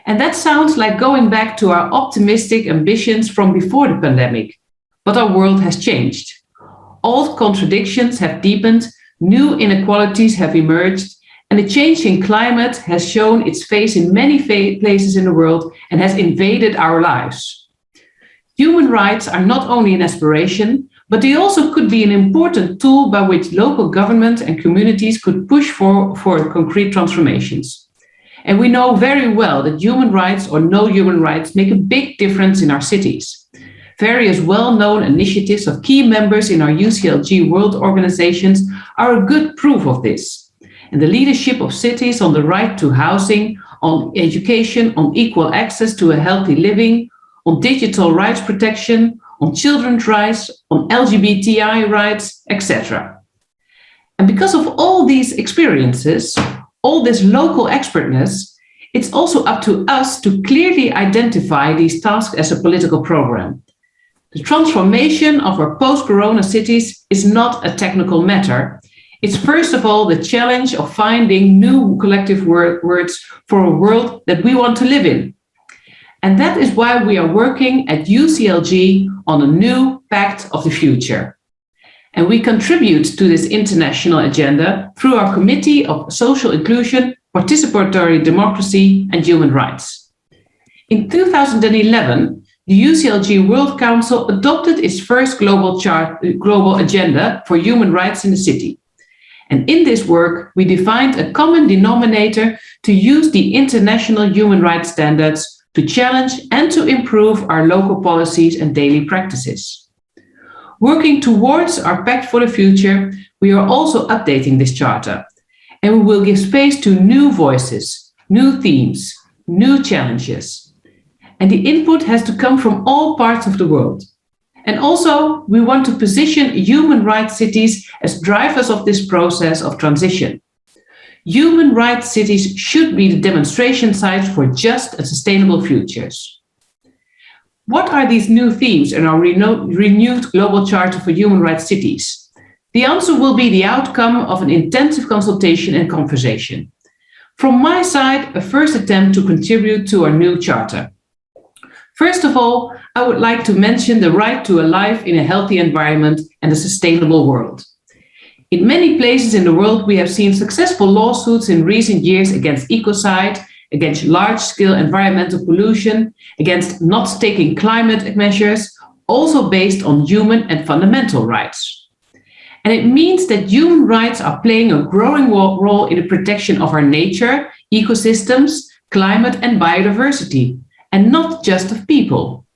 And that sounds like going back to our optimistic ambitions from before the pandemic. But our world has changed. Old contradictions have deepened, new inequalities have emerged, and the changing climate has shown its face in many places in the world and has invaded our lives. Human rights are not only an aspiration, but they also could be an important tool by which local government and communities could push for concrete transformations. And we know very well that human rights or no human rights make a big difference in our cities. Various well-known initiatives of key members in our UCLG World organizations are a good proof of this. And the leadership of cities on the right to housing, on education, on equal access to a healthy living, on digital rights protection, on children's rights, on LGBTI rights, etc. And because of all these experiences, all this local expertness, it's also up to us to clearly identify these tasks as a political program. The transformation of our post-corona cities is not a technical matter. It's first of all the challenge of finding new collective words for a world that we want to live in. And that is why we are working at UCLG on a new Pact of the Future. And we contribute to this international agenda through our Committee of Social Inclusion, Participatory Democracy and Human Rights. In 2011, the UCLG World Council adopted its first global agenda for human rights in the city. And in this work, we defined a common denominator to use the international human rights standards to challenge and to improve our local policies and daily practices. Working towards our Pact for the Future, we are also updating this charter, and we will give space to new voices, new themes, new challenges. And the input has to come from all parts of the world. And also, we want to position human rights cities as drivers of this process of transition. Human rights cities should be the demonstration sites for just and sustainable futures. What are these new themes in our renewed Global Charter for Human Rights Cities? The answer will be the outcome of an intensive consultation and conversation. From my side, a first attempt to contribute to our new charter. First of all, I would like to mention the right to a life in a healthy environment and a sustainable world. In many places in the world, we have seen successful lawsuits in recent years against ecocide, against large-scale environmental pollution, against not taking climate measures, also based on human and fundamental rights. And it means that human rights are playing a growing role in the protection of our nature, ecosystems, climate, and biodiversity, and not just of people.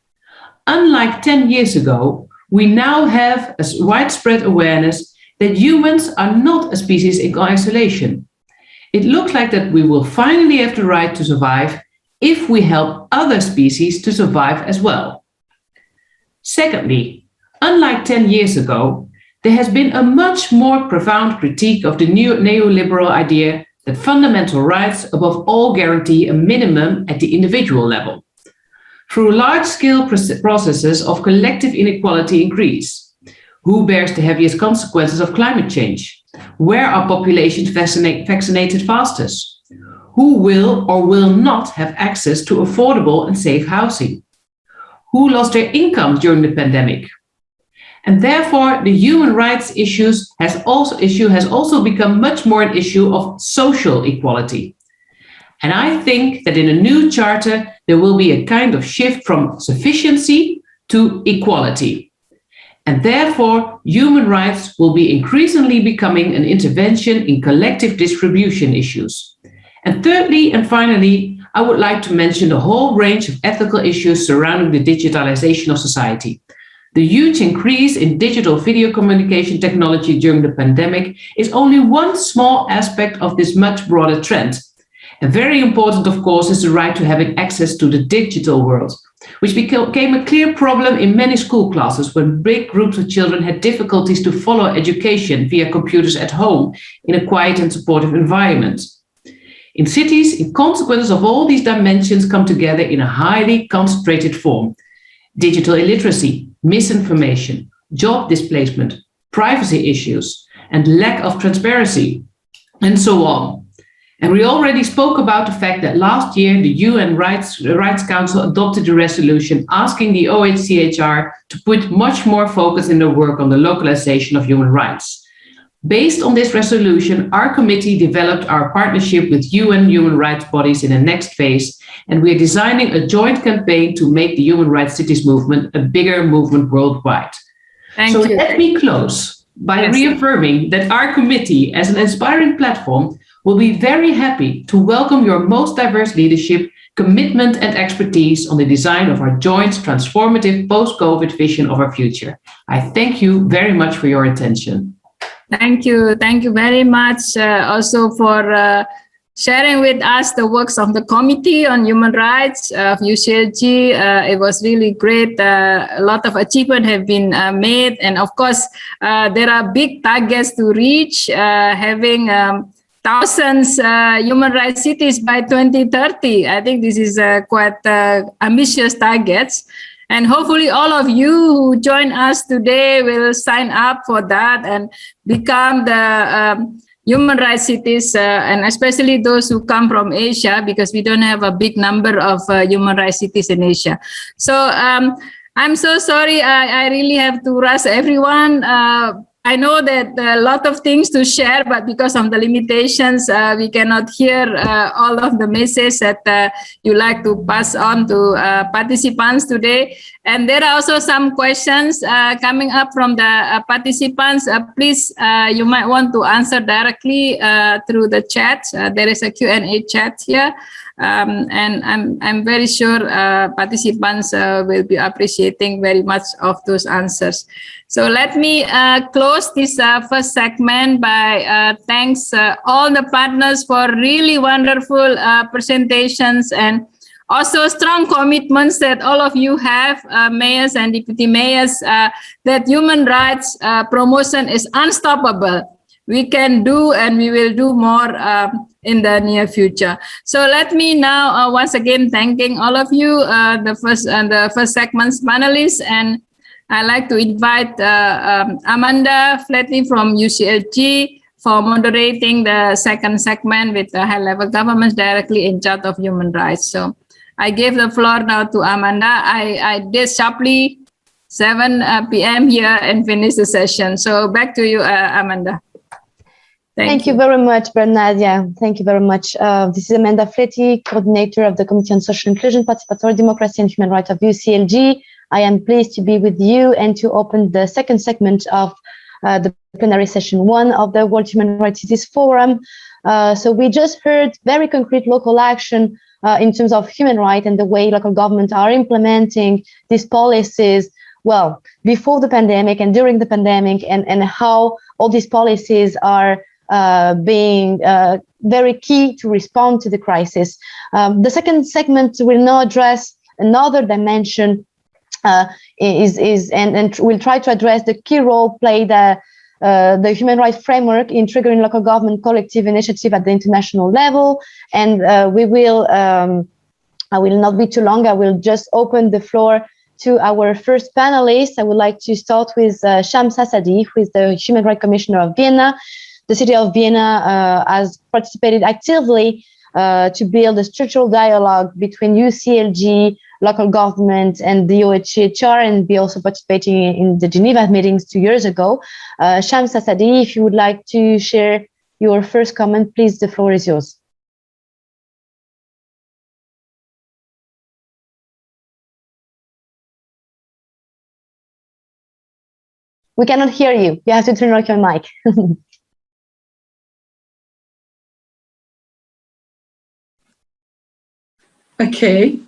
Unlike 10 years ago, we now have a widespread awareness that humans are not a species in isolation. It looks like that we will finally have the right to survive if we help other species to survive as well. Secondly, unlike 10 years ago, there has been a much more profound critique of the new neoliberal idea that fundamental rights above all guarantee a minimum at the individual level. Through large-scale processes of collective inequality increase. Who bears the heaviest consequences of climate change? Where are populations vaccinated fastest? Who will or will not have access to affordable and safe housing? Who lost their income during the pandemic? And therefore, the human rights issue has also become much more an issue of social equality. And I think that in a new charter, there will be a kind of shift from sufficiency to equality. And therefore, human rights will be increasingly becoming an intervention in collective distribution issues. And thirdly, and finally, I would like to mention the whole range of ethical issues surrounding the digitalization of society. The huge increase in digital video communication technology during the pandemic is only one small aspect of this much broader trend. And very important, of course, is the right to having access to the digital world, which became a clear problem in many school classes when big groups of children had difficulties to follow education via computers at home in a quiet and supportive environment. In cities, in consequence of all these dimensions come together in a highly concentrated form. Digital illiteracy, misinformation, job displacement, privacy issues, and lack of transparency, and so on. And we already spoke about the fact that last year, the UN Rights Council adopted a resolution asking the OHCHR to put much more focus in their work on the localization of human rights. Based on this resolution, our committee developed our partnership with UN human rights bodies in the next phase, and we are designing a joint campaign to make the human rights cities movement a bigger movement worldwide. Thank you. Let me close by reaffirming that our committee, as an inspiring platform, will be very happy to welcome your most diverse leadership, commitment, and expertise on the design of our joint transformative post-COVID vision of our future. I thank you very much for your attention. Thank you. Thank you very much also for sharing with us the works of the Committee on Human Rights of UCLG. It was really great. A lot of achievements have been made. And of course, there are big targets to reach, having thousands human rights cities by 2030. I think this is quite ambitious targets. And hopefully all of you who join us today will sign up for that and become the human rights cities, and especially those who come from Asia, because we don't have a big number of human rights cities in Asia. So I'm so sorry, I really have to rush everyone. I know that a lot of things to share, but because of the limitations, we cannot hear all of the messages that you like to pass on to participants today. And there are also some questions coming up from the participants. Please, you might want to answer directly through the chat. There is a Q&A chat here. And I'm very sure participants will be appreciating very much of those answers. So let me close this first segment by thanks all the partners for really wonderful presentations and also strong commitments that all of you have, mayors and deputy mayors, that human rights promotion is unstoppable. we can do and we will do more in the near future. So let me now once again thanking all of you, the first segment's panelists, and I'd like to invite Amanda Flatley from UCLG for moderating the second segment with the high-level governments directly in charge of human rights. So I give the floor now to Amanda. I did sharply 7 p.m. here and finish the session. So back to you, Amanda. Thank you very much, Bernadia. Thank you very much. This is Amanda Flatley, coordinator of the Committee on Social Inclusion, Participatory Democracy and Human Rights of UCLG. I am pleased to be with you and to open the second segment of the plenary session 1 of the World Human Rights Cities Forum. So we just heard very concrete local action in terms of human rights and the way local governments are implementing these policies, well, before the pandemic and during the pandemic, and how all these policies are being very key to respond to the crisis. The second segment will now address another dimension and we'll try to address the key role played the human rights framework in triggering local government collective initiative at the international level. And I will not be too long. I will just open the floor to our first panelist. I would like to start with Shams Asadi, who is the Human Rights Commissioner of Vienna. The city of Vienna has participated actively to build a structural dialogue between UCLG, local government, and the OHCHR, and be also participating in the Geneva meetings 2 years ago. Shams Asadi, if you would like to share your first comment, please, the floor is yours. We cannot hear you. You have to turn on your mic. Okay.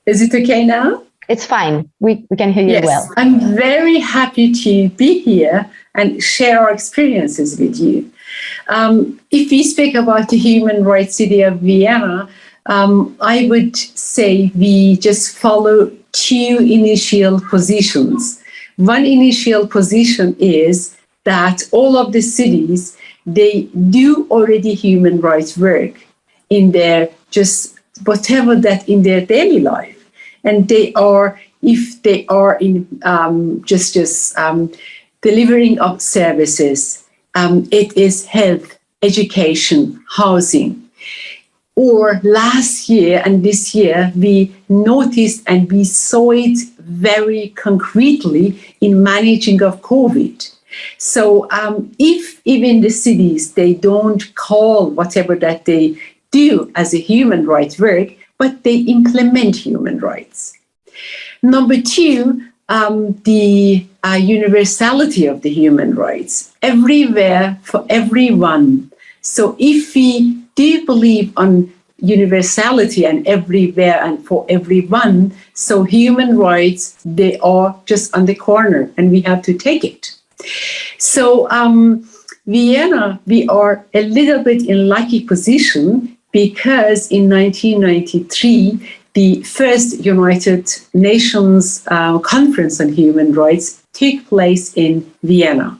Is it okay now? It's fine. We can hear you well. I'm very happy to be here and share our experiences with you. If we speak about the human rights city of Vienna, I would say we just follow 2 initial positions. One initial position is that all of the cities, they do already human rights work in their just whatever that in their daily life. And they are, if they are in delivering of services, it is health, education, housing. Or last year and this year, we noticed and we saw it very concretely in managing of COVID. So if even the cities, they don't call whatever that they do as a human rights work, but they implement human rights. Number 2, the universality of the human rights, everywhere for everyone. So if we do believe on universality and everywhere and for everyone, so human rights, they are just on the corner and we have to take it. So Vienna, we are a little bit in lucky position because in 1993, the first United Nations Conference on Human Rights took place in Vienna.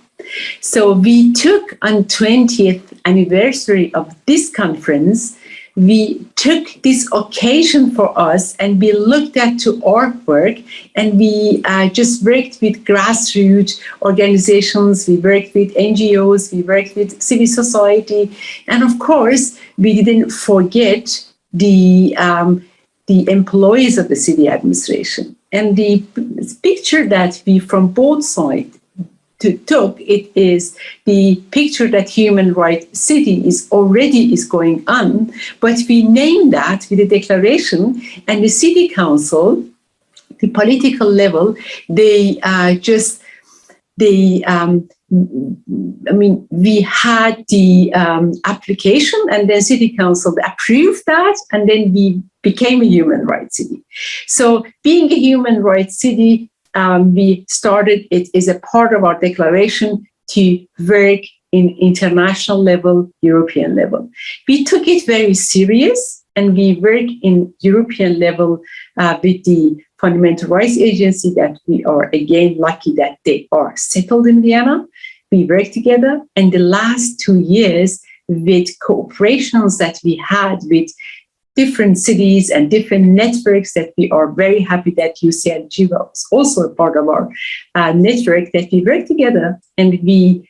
So we took on 20th anniversary of this conference, we took this occasion for us and we looked at to our work and we just worked with grassroots organizations, we worked with NGOs, we worked with civil society, and of course, we didn't forget the employees of the city administration. And the picture that we from both sides took, it is the picture that human rights city is going on, but we named that with a declaration, and the city council, the political level, we had the application, and then city council approved that, and then we became a human rights city. So being a human rights city, we started, it is a part of our declaration to work in international level, European level. We took it very serious and we work in European level with the Fundamental Rights Agency that we are again lucky that they are settled in Vienna. we work together. And the last 2 years, with cooperations that we had with different cities and different networks, that we are very happy that UCLG was also a part of our network, that we work together, and we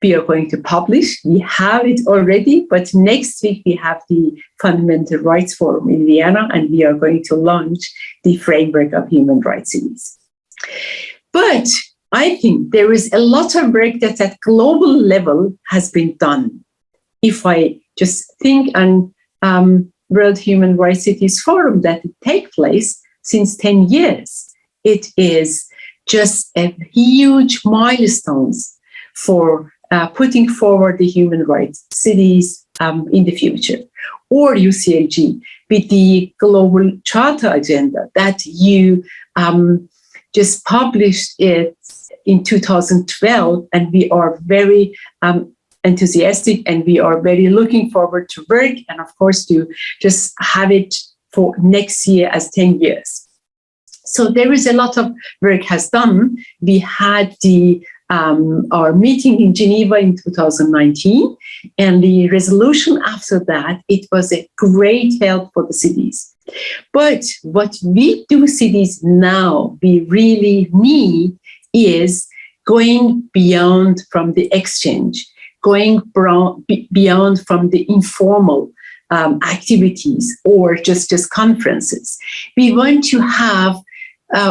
we are going to publish. We have it already, but next week we have the Fundamental Rights Forum in Vienna, and we are going to launch the framework of human rights cities. But I think there is a lot of work that at global level has been done. If I just think on World Human Rights Cities Forum that take place since 10 years, it is just a huge milestones for putting forward the human rights cities in the future. Or UCLG with the Global Charter Agenda that you just published it in 2012, and we are very enthusiastic, and we are very looking forward to work, and of course to just have it for next year as 10 years. So there is a lot of work has done. We had our meeting in Geneva in 2019, and the resolution after that, it was a great help for the cities. But what we do cities now, we really need is going beyond from the exchange, going beyond from the informal activities or just conferences. We want to have,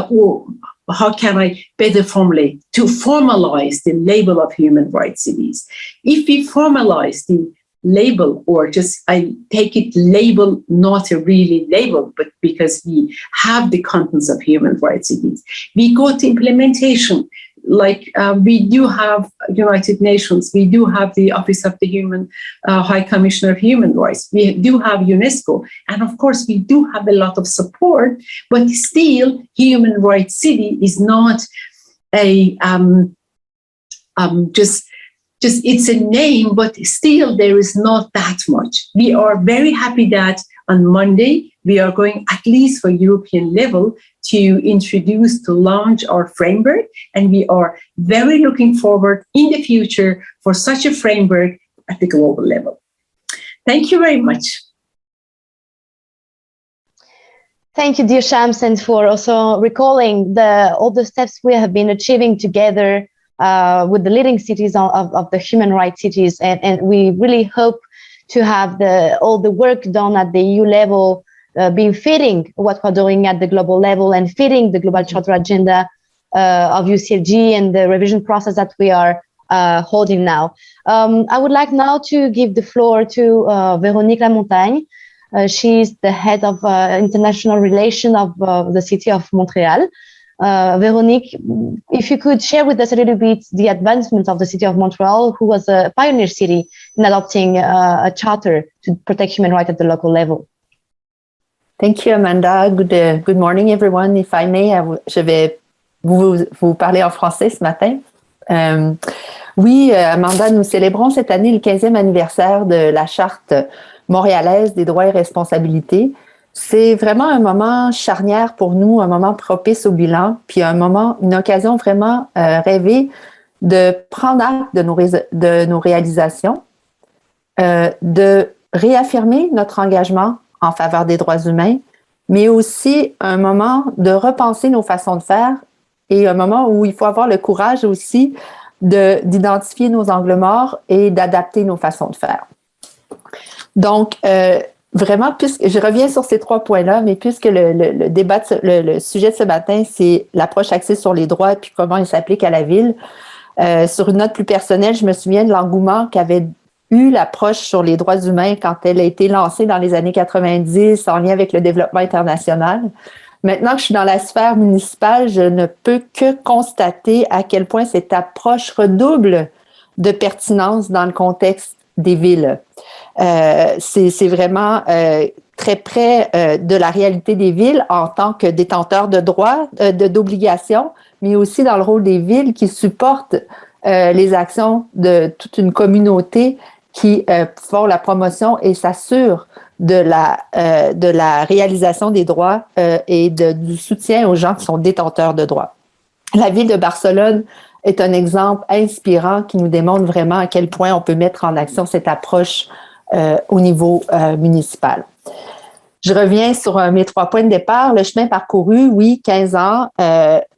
or how can I better formulate, to formalize the label of human rights cities. If we formalize the label, or just I take it label, not a really label, but because we have the contents of human rights cities, we go to implementation. Like we do have United Nations, we do have the Office of the High Commissioner of Human Rights, we do have UNESCO, and of course we do have a lot of support, but still Human Rights City is not a just it's a name, but still there is not that much. We are very happy that on Monday we are going, at least for European level, to introduce, to launch our framework, and we are very looking forward in the future for such a framework at the global level. Thank you very much. Thank you, dear Shams, and for also recalling all the steps we have been achieving together with the leading cities of the human rights cities, and we really hope to have all the work done at the EU level being fitting what we're doing at the global level and fitting the Global Charter Agenda of UCLG and the revision process that we are holding now. I would like now to give the floor to Véronique Lamontagne. She's the head of international relations of the city of Montreal. Véronique, if you could share with us a little bit the advancements of the city of Montreal, who was a pioneer city in adopting a charter to protect human rights at the local level. Thank you, Amanda. Good morning, everyone. If I may, je vais vous parler en français ce matin. Oui, Amanda, nous célébrons cette année le 15e anniversaire de la Charte montréalaise des droits et responsabilités. C'est vraiment un moment charnière pour nous, un moment propice au bilan, puis une occasion vraiment rêvée de prendre acte de nos réalisations, de réaffirmer notre engagement en faveur des droits humains, mais aussi un moment de repenser nos façons de faire et un moment où il faut avoir le courage aussi d'identifier nos angles morts et d'adapter nos façons de faire. Donc, vraiment, puisque je reviens sur ces 3 points-là, mais puisque le débat, le sujet de ce matin, c'est l'approche axée sur les droits et puis comment il s'applique à la ville. Sur une note plus personnelle, je me souviens de l'engouement qu'avait eu l'approche sur les droits humains quand elle a été lancée dans les années 90 en lien avec le développement international. Maintenant que je suis dans la sphère municipale, je ne peux que constater à quel point cette approche redouble de pertinence dans le contexte des villes. C'est vraiment très près de la réalité des villes en tant que détenteurs de droits, d'obligations, mais aussi dans le rôle des villes qui supportent les actions de toute une communauté qui font la promotion et s'assurent de la réalisation des droits et du soutien aux gens qui sont détenteurs de droits. La ville de Barcelone est un exemple inspirant qui nous démontre vraiment à quel point on peut mettre en action cette approche au niveau municipal. Je reviens sur mes 3 points de départ. Le chemin parcouru, oui, 15 ans,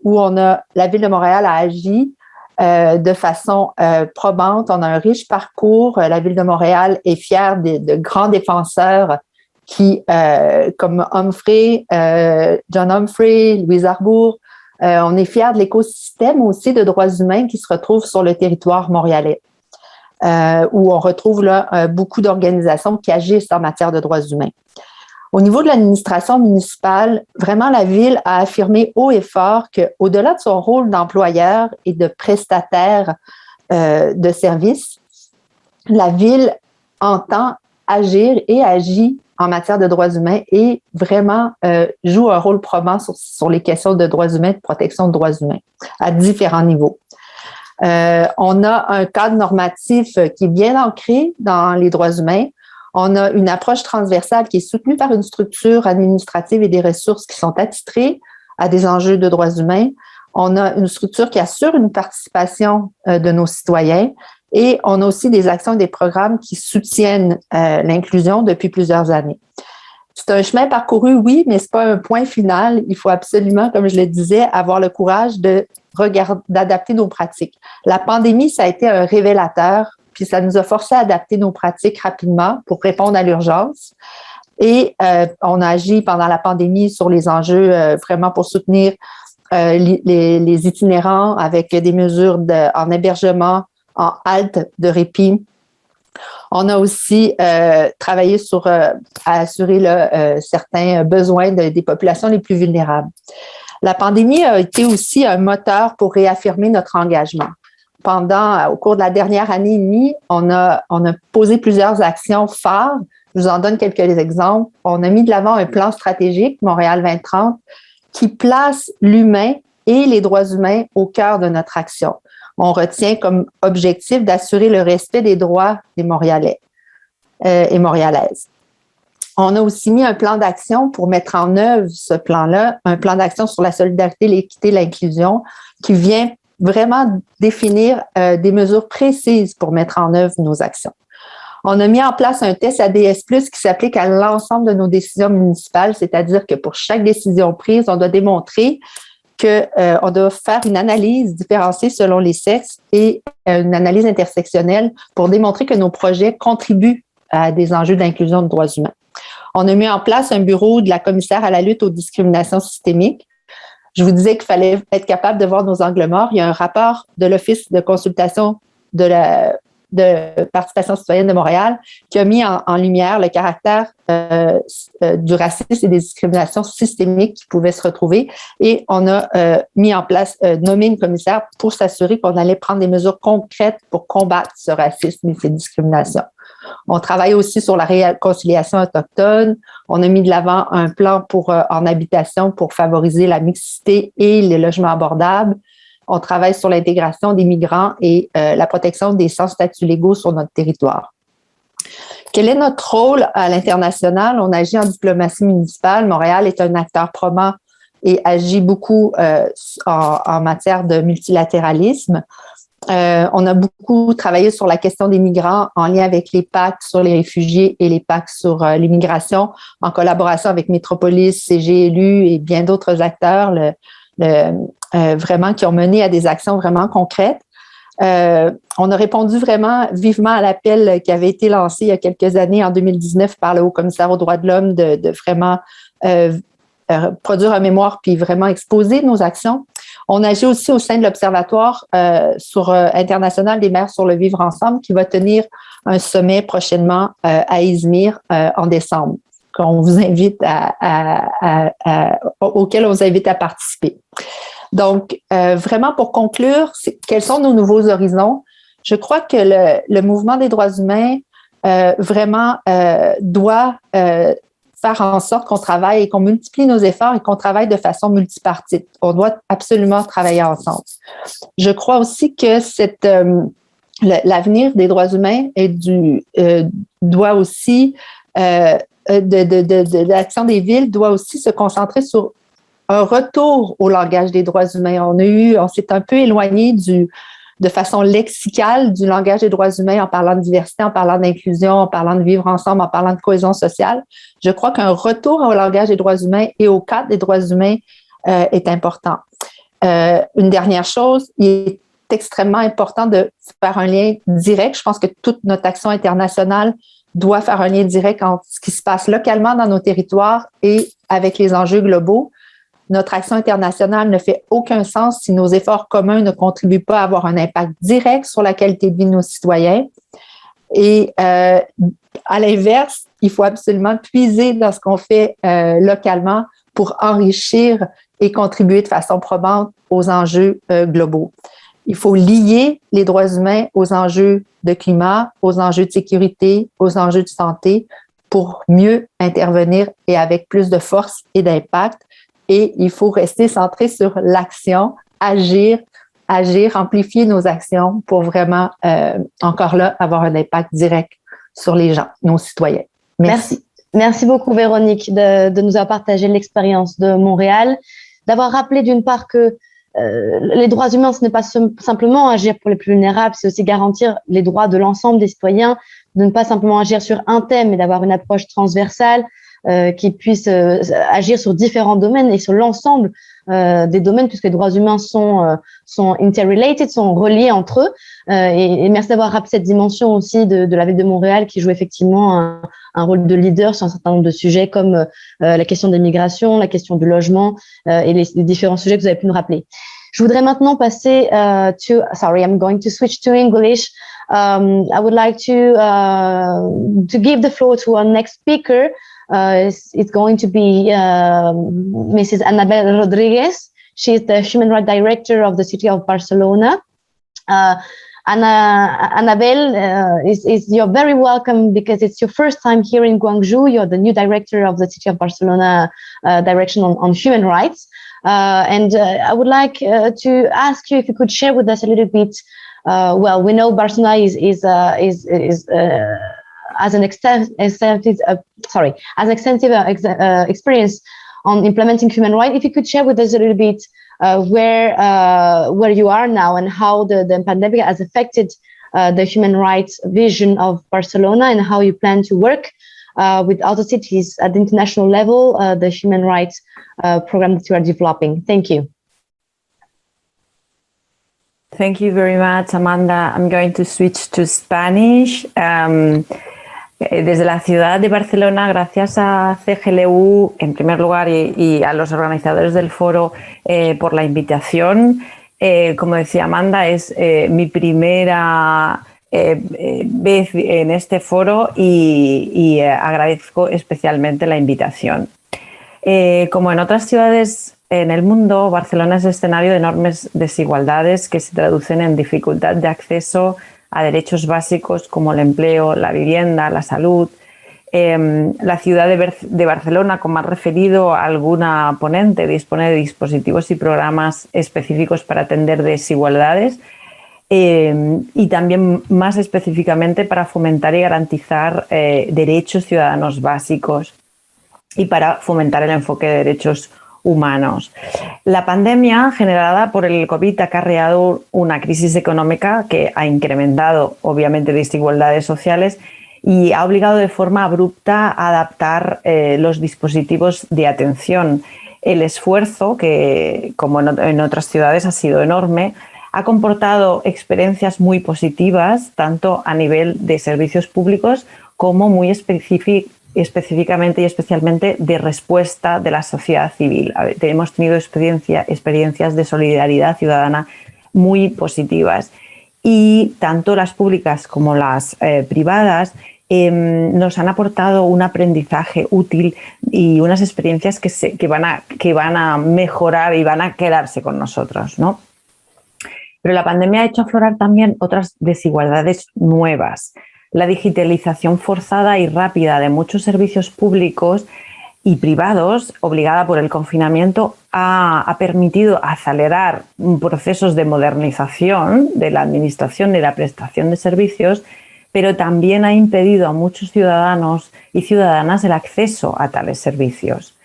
où la Ville de Montréal a agi de façon probante. On a un riche parcours. La Ville de Montréal est fière de grands défenseurs comme John Humphrey, Louise Arbour. On est fiers de l'écosystème aussi de droits humains qui se retrouve sur le territoire montréalais, où on retrouve là beaucoup d'organisations qui agissent en matière de droits humains. Au niveau de l'administration municipale, vraiment, la Ville a affirmé haut et fort qu'au-delà de son rôle d'employeur et de prestataire de services, la Ville entend agir et agit en matière de droits humains et vraiment joue un rôle probant sur les questions de droits humains, de protection de droits humains à différents niveaux. On a un cadre normatif qui est bien ancré dans les droits humains. On a une approche transversale qui est soutenue par une structure administrative et des ressources qui sont attitrées à des enjeux de droits humains. On a une structure qui assure une participation de nos citoyens et on a aussi des actions et des programmes qui soutiennent l'inclusion depuis plusieurs années. C'est un chemin parcouru, oui, mais ce n'est pas un point final. Il faut absolument, comme je le disais, avoir le courage d'adapter nos pratiques. La pandémie, ça a été un révélateur. Puis ça nous a forcé à adapter nos pratiques rapidement pour répondre à l'urgence. Et on a agi pendant la pandémie sur les enjeux vraiment pour soutenir les itinérants avec des mesures en hébergement, en halte de répit. On a aussi travaillé à assurer certains besoins des populations les plus vulnérables. La pandémie a été aussi un moteur pour réaffirmer notre engagement. Au cours de la dernière année et demie, on a posé plusieurs actions phares. Je vous en donne quelques exemples. On a mis de l'avant un plan stratégique, Montréal 2030, qui place l'humain et les droits humains au cœur de notre action. On retient comme objectif d'assurer le respect des droits des Montréalais et Montréalaises. On a aussi mis un plan d'action pour mettre en œuvre ce plan-là, un plan d'action sur la solidarité, l'équité, l'inclusion, qui vient vraiment définir des mesures précises pour mettre en œuvre nos actions. On a mis en place un test ADS+, qui s'applique à l'ensemble de nos décisions municipales, c'est-à-dire que pour chaque décision prise, on doit démontrer qu'on doit faire une analyse différenciée selon les sexes et une analyse intersectionnelle pour démontrer que nos projets contribuent à des enjeux d'inclusion de droits humains. On a mis en place un bureau de la commissaire à la lutte aux discriminations systémiques. Je vous disais qu'il fallait être capable de voir nos angles morts. Il y a un rapport de l'Office de consultation de participation citoyenne de Montréal qui a mis en lumière le caractère du racisme et des discriminations systémiques qui pouvaient se retrouver. Et on a mis en place, nommé une commissaire pour s'assurer qu'on allait prendre des mesures concrètes pour combattre ce racisme et ces discriminations. On travaille aussi sur la réconciliation autochtone. On a mis de l'avant un plan en habitation pour favoriser la mixité et les logements abordables. On travaille sur l'intégration des migrants et la protection des sans-statuts légaux sur notre territoire. Quel est notre rôle à l'international? On agit en diplomatie municipale. Montréal est un acteur probant et agit beaucoup en matière de multilatéralisme. On a beaucoup travaillé sur la question des migrants en lien avec les pactes sur les réfugiés et les pactes sur l'immigration, en collaboration avec Metropolitan, CGLU et bien d'autres acteurs vraiment qui ont mené à des actions vraiment concrètes. On a répondu vraiment vivement à l'appel qui avait été lancé il y a quelques années, en 2019, par le Haut-Commissaire aux droits de l'homme de vraiment produire un mémoire puis vraiment exposer nos actions. On agit aussi au sein de l'Observatoire international des maires sur le vivre ensemble qui va tenir un sommet prochainement à Izmir en décembre, auquel on vous invite à participer. Donc, vraiment pour conclure, quels sont nos nouveaux horizons? Je crois que le mouvement des droits humains vraiment doit faire en sorte qu'on travaille et qu'on multiplie nos efforts et qu'on travaille de façon multipartite. On doit absolument travailler ensemble. Je crois aussi que l'avenir des droits humains doit aussi, de l'action des villes, doit aussi se concentrer sur un retour au langage des droits humains. On s'est un peu éloigné de façon lexicale du langage des droits humains en parlant de diversité, en parlant d'inclusion, en parlant de vivre ensemble, en parlant de cohésion sociale. Je crois qu'un retour au langage des droits humains et au cadre des droits humains est important. Une dernière chose, il est extrêmement important de faire un lien direct. Je pense que toute notre action internationale doit faire un lien direct entre ce qui se passe localement dans nos territoires et avec les enjeux globaux. Notre action internationale ne fait aucun sens si nos efforts communs ne contribuent pas à avoir un impact direct sur la qualité de vie de nos citoyens. Et à l'inverse, il faut absolument puiser dans ce qu'on fait localement pour enrichir et contribuer de façon probante aux enjeux globaux. Il faut lier les droits humains aux enjeux de climat, aux enjeux de sécurité, aux enjeux de santé pour mieux intervenir et avec plus de force et d'impact. Et il faut rester centré sur l'action, agir, amplifier nos actions pour vraiment, encore là, avoir un impact direct sur les gens, nos citoyens. Merci. Merci beaucoup, Véronique, de nous avoir partagé l'expérience de Montréal, d'avoir rappelé d'une part que les droits humains, ce n'est pas simplement agir pour les plus vulnérables, c'est aussi garantir les droits de l'ensemble des citoyens, de ne pas simplement agir sur un thème, mais d'avoir une approche transversale qui puisse agir sur différents domaines et sur l'ensemble des domaines, puisque les droits humains sont interrelated, sont reliés entre eux. Et merci d'avoir rappelé cette dimension aussi de la ville de Montréal qui joue effectivement un rôle de leader sur un certain nombre de sujets comme la question des migrations, la question du logement et les différents sujets que vous avez pu nous rappeler. Je voudrais maintenant passer I'm going to switch to English. I would like to give the floor to our next speaker. It's going to be Mrs. Annabel Rodriguez. She is the Human Rights Director of the City of Barcelona. Annabel, you're very welcome because it's your first time here in Gwangju. You're the new director of the City of Barcelona Direction on Human Rights. And I would like to ask you if you could share with us a little bit. We know Barcelona is as an extensive experience on implementing human rights. If you could share with us a little bit where you are now and how the pandemic has affected the human rights vision of Barcelona and how you plan to work with other cities at the international level, the human rights program that you are developing. Thank you. Thank you very much, Amanda. I'm going to switch to Spanish. Desde la ciudad de Barcelona, gracias a CGLU, en primer lugar, y a los organizadores del foro por la invitación. Como decía Amanda, es mi primera vez en este foro y agradezco especialmente la invitación. Como en otras ciudades en el mundo, Barcelona es escenario de enormes desigualdades que se traducen en dificultad de acceso a derechos básicos como el empleo, la vivienda, la salud. La ciudad de Barcelona, como ha referido alguna ponente, dispone de dispositivos y programas específicos para atender desigualdades y también más específicamente para fomentar y garantizar derechos ciudadanos básicos y para fomentar el enfoque de derechos humanos. La pandemia generada por el COVID ha acarreado una crisis económica que ha incrementado, obviamente, desigualdades sociales y ha obligado de forma abrupta a adaptar los dispositivos de atención. El esfuerzo, que como en otras ciudades ha sido enorme, ha comportado experiencias muy positivas, tanto a nivel de servicios públicos como muy específicamente y especialmente de respuesta de la sociedad civil. Hemos tenido experiencias de solidaridad ciudadana muy positivas y tanto las públicas como las privadas nos han aportado un aprendizaje útil y unas experiencias que van a mejorar y van a quedarse con nosotros, ¿no? Pero la pandemia ha hecho aflorar también otras desigualdades nuevas. La digitalización forzada y rápida de muchos servicios públicos y privados, obligada por el confinamiento, ha permitido acelerar procesos de modernización de la administración y la prestación de servicios, pero también ha impedido a muchos ciudadanos y ciudadanas el acceso a tales servicios.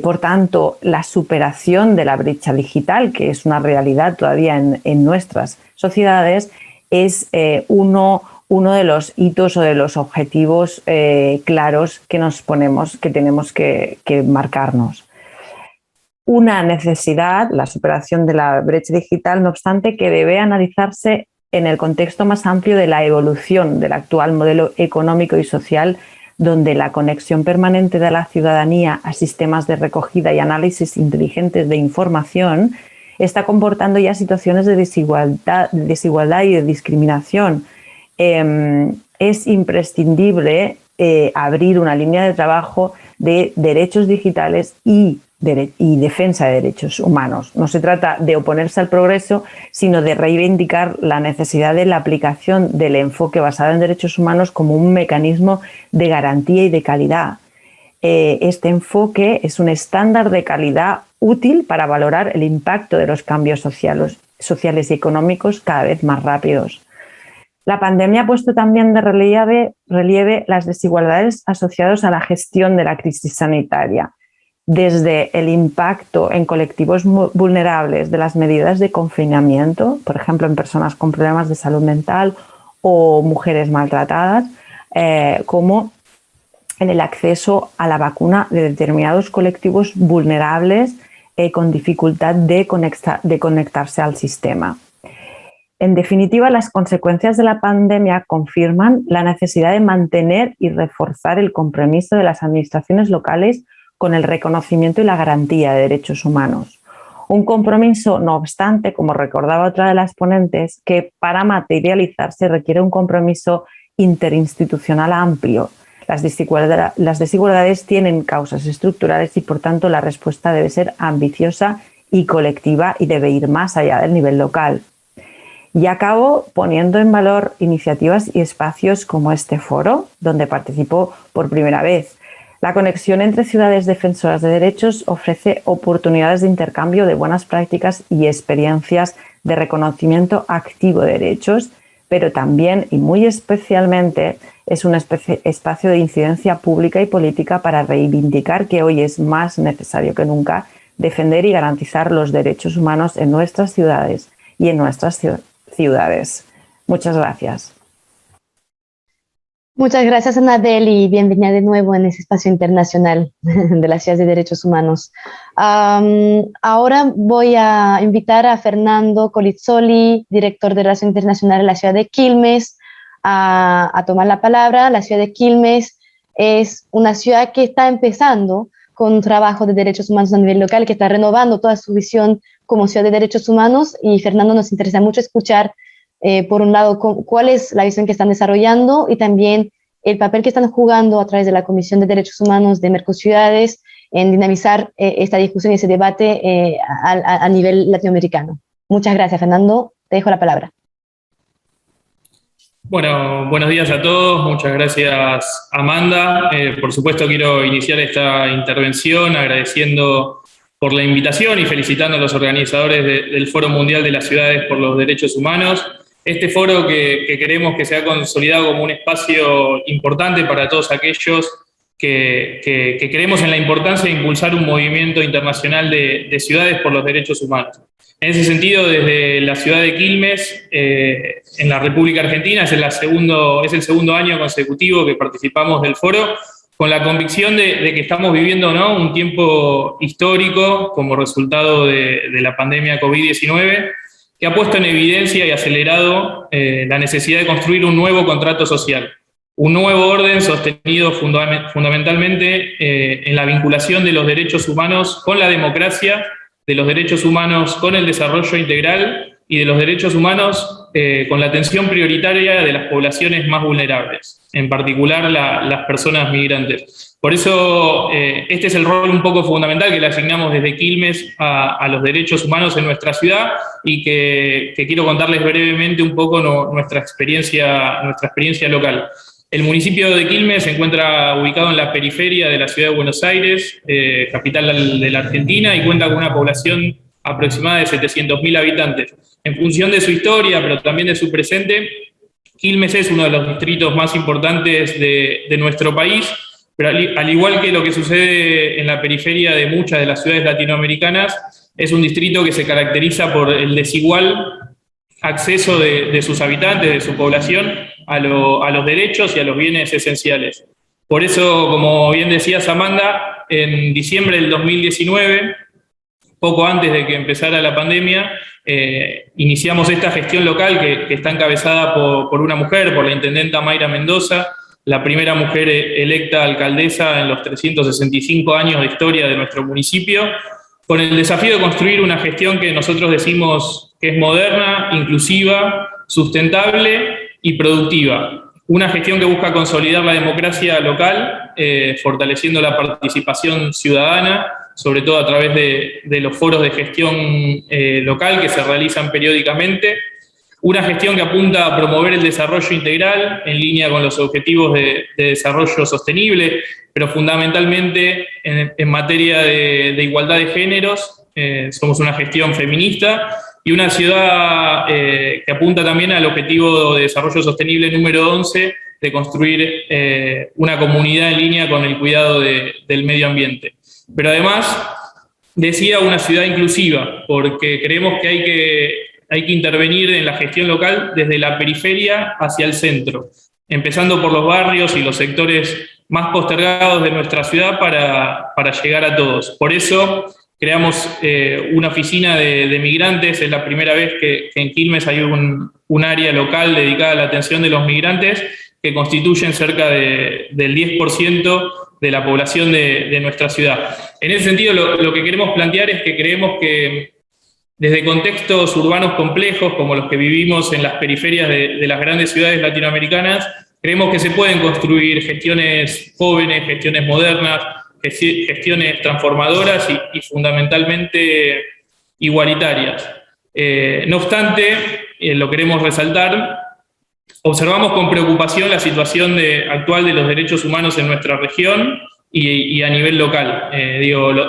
Por tanto, la superación de la brecha digital, que es una realidad todavía en nuestras sociedades, es uno de los hitos o de los objetivos claros que nos ponemos, que tenemos que marcarnos. Una necesidad, la superación de la brecha digital, no obstante, que debe analizarse en el contexto más amplio de la evolución del actual modelo económico y social, donde la conexión permanente de la ciudadanía a sistemas de recogida y análisis inteligentes de información está comportando ya situaciones de desigualdad y de discriminación. Es imprescindible abrir una línea de trabajo de derechos digitales y defensa de derechos humanos. No se trata de oponerse al progreso, sino de reivindicar la necesidad de la aplicación del enfoque basado en derechos humanos como un mecanismo de garantía y de calidad. Este enfoque es un estándar de calidad útil para valorar el impacto de los cambios sociales y económicos cada vez más rápidos. La pandemia ha puesto también de relieve las desigualdades asociadas a la gestión de la crisis sanitaria, desde el impacto en colectivos vulnerables de las medidas de confinamiento, por ejemplo, en personas con problemas de salud mental o mujeres maltratadas, como en el acceso a la vacuna de determinados colectivos vulnerables con dificultad de conectarse al sistema. En definitiva, las consecuencias de la pandemia confirman la necesidad de mantener y reforzar el compromiso de las administraciones locales con el reconocimiento y la garantía de derechos humanos. Un compromiso, no obstante, como recordaba otra de las ponentes, que para materializarse requiere un compromiso interinstitucional amplio. Las desigualdades tienen causas estructurales y, por tanto, la respuesta debe ser ambiciosa y colectiva y debe ir más allá del nivel local. Y acabo poniendo en valor iniciativas y espacios como este foro, donde participo por primera vez. La conexión entre ciudades defensoras de derechos ofrece oportunidades de intercambio de buenas prácticas y experiencias de reconocimiento activo de derechos, pero también y muy especialmente es un espacio de incidencia pública y política para reivindicar que hoy es más necesario que nunca defender y garantizar los derechos humanos en nuestras ciudades y en nuestras ciudades. Muchas gracias. Muchas gracias, Anabel, y bienvenida de nuevo en este espacio internacional de las ciudades de derechos humanos. Ahora voy a invitar a Fernando Colizzoli, director de Relaciones Internacionales de la ciudad de Quilmes, a tomar la palabra. La ciudad de Quilmes es una ciudad que está empezando con un trabajo de derechos humanos a nivel local, que está renovando toda su visión como ciudad de derechos humanos, y Fernando, nos interesa mucho escuchar por un lado, cuál es la visión que están desarrollando y también el papel que están jugando a través de la Comisión de Derechos Humanos de Mercociudades en dinamizar esta discusión y ese debate a nivel latinoamericano. Muchas gracias, Fernando. Te dejo la palabra. Bueno, buenos días a todos. Muchas gracias, Amanda. Por supuesto, quiero iniciar esta intervención agradeciendo por la invitación y felicitando a los organizadores del Foro Mundial de las Ciudades por los Derechos Humanos. Este foro que queremos que sea consolidado como un espacio importante para todos aquellos que creemos en la importancia de impulsar un movimiento internacional de ciudades por los derechos humanos. En ese sentido, desde la ciudad de Quilmes, en la República Argentina, es el segundo año consecutivo que participamos del foro, con la convicción de que estamos viviendo, ¿no?, un tiempo histórico como resultado de la pandemia COVID-19, que ha puesto en evidencia y acelerado la necesidad de construir un nuevo contrato social, un nuevo orden sostenido fundamentalmente en la vinculación de los derechos humanos con la democracia, de los derechos humanos con el desarrollo integral y de los derechos humanos con la atención prioritaria de las poblaciones más vulnerables, en particular las personas migrantes. Por eso este es el rol un poco fundamental que le asignamos desde Quilmes a los derechos humanos en nuestra ciudad, y que quiero contarles brevemente un poco nuestra experiencia local. El municipio de Quilmes se encuentra ubicado en la periferia de la ciudad de Buenos Aires, capital de la Argentina, y cuenta con una población aproximada de 700.000 habitantes. En función de su historia, pero también de su presente, Quilmes es uno de los distritos más importantes de nuestro país, pero al igual que lo que sucede en la periferia de muchas de las ciudades latinoamericanas, es un distrito que se caracteriza por el desigual acceso de sus habitantes, de su población, a los derechos y a los bienes esenciales. Por eso, como bien decías, Amanda, en diciembre del 2019, poco antes de que empezara la pandemia, iniciamos esta gestión local que está encabezada por una mujer, por la intendenta Mayra Mendoza, la primera mujer electa alcaldesa en los 365 años de historia de nuestro municipio, con el desafío de construir una gestión que nosotros decimos que es moderna, inclusiva, sustentable y productiva. Una gestión que busca consolidar la democracia local, fortaleciendo la participación ciudadana, sobre todo a través de los foros de gestión local que se realizan periódicamente. Una gestión que apunta a promover el desarrollo integral en línea con los objetivos de desarrollo sostenible, pero fundamentalmente en materia de igualdad de géneros. Somos una gestión feminista y una ciudad que apunta también al objetivo de desarrollo sostenible número 11, de construir una comunidad en línea con el cuidado del medio ambiente. Pero además, decía, una ciudad inclusiva, porque creemos que hay que intervenir en la gestión local desde la periferia hacia el centro, empezando por los barrios y los sectores más postergados de nuestra ciudad para llegar a todos. Por eso creamos una oficina de migrantes. Es la primera vez que en Quilmes hay un área local dedicada a la atención de los migrantes, que constituyen cerca del 10% de la población de nuestra ciudad. En ese sentido, lo que queremos plantear es que creemos que desde contextos urbanos complejos, como los que vivimos en las periferias de las grandes ciudades latinoamericanas, creemos que se pueden construir gestiones jóvenes, gestiones modernas, gestiones transformadoras y fundamentalmente igualitarias. No obstante, lo queremos resaltar, observamos con preocupación la situación actual de los derechos humanos en nuestra región y a nivel local.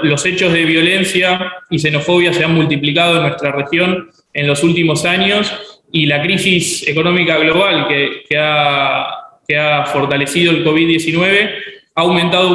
Los hechos de violencia y xenofobia se han multiplicado en nuestra región en los últimos años, y la crisis económica global que ha fortalecido el COVID-19 ha aumentado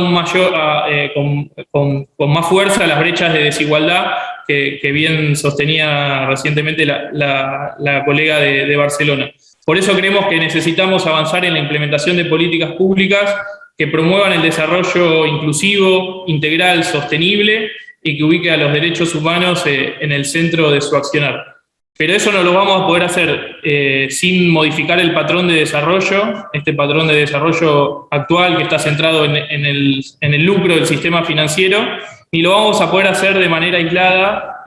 con más fuerza las brechas de desigualdad que bien sostenía recientemente la colega de Barcelona. Por eso creemos que necesitamos avanzar en la implementación de políticas públicas que promuevan el desarrollo inclusivo, integral, sostenible y que ubique a los derechos humanos en el centro de su accionar. Pero eso no lo vamos a poder hacer sin modificar el patrón de desarrollo, este patrón de desarrollo actual que está centrado en el lucro del sistema financiero, ni lo vamos a poder hacer de manera aislada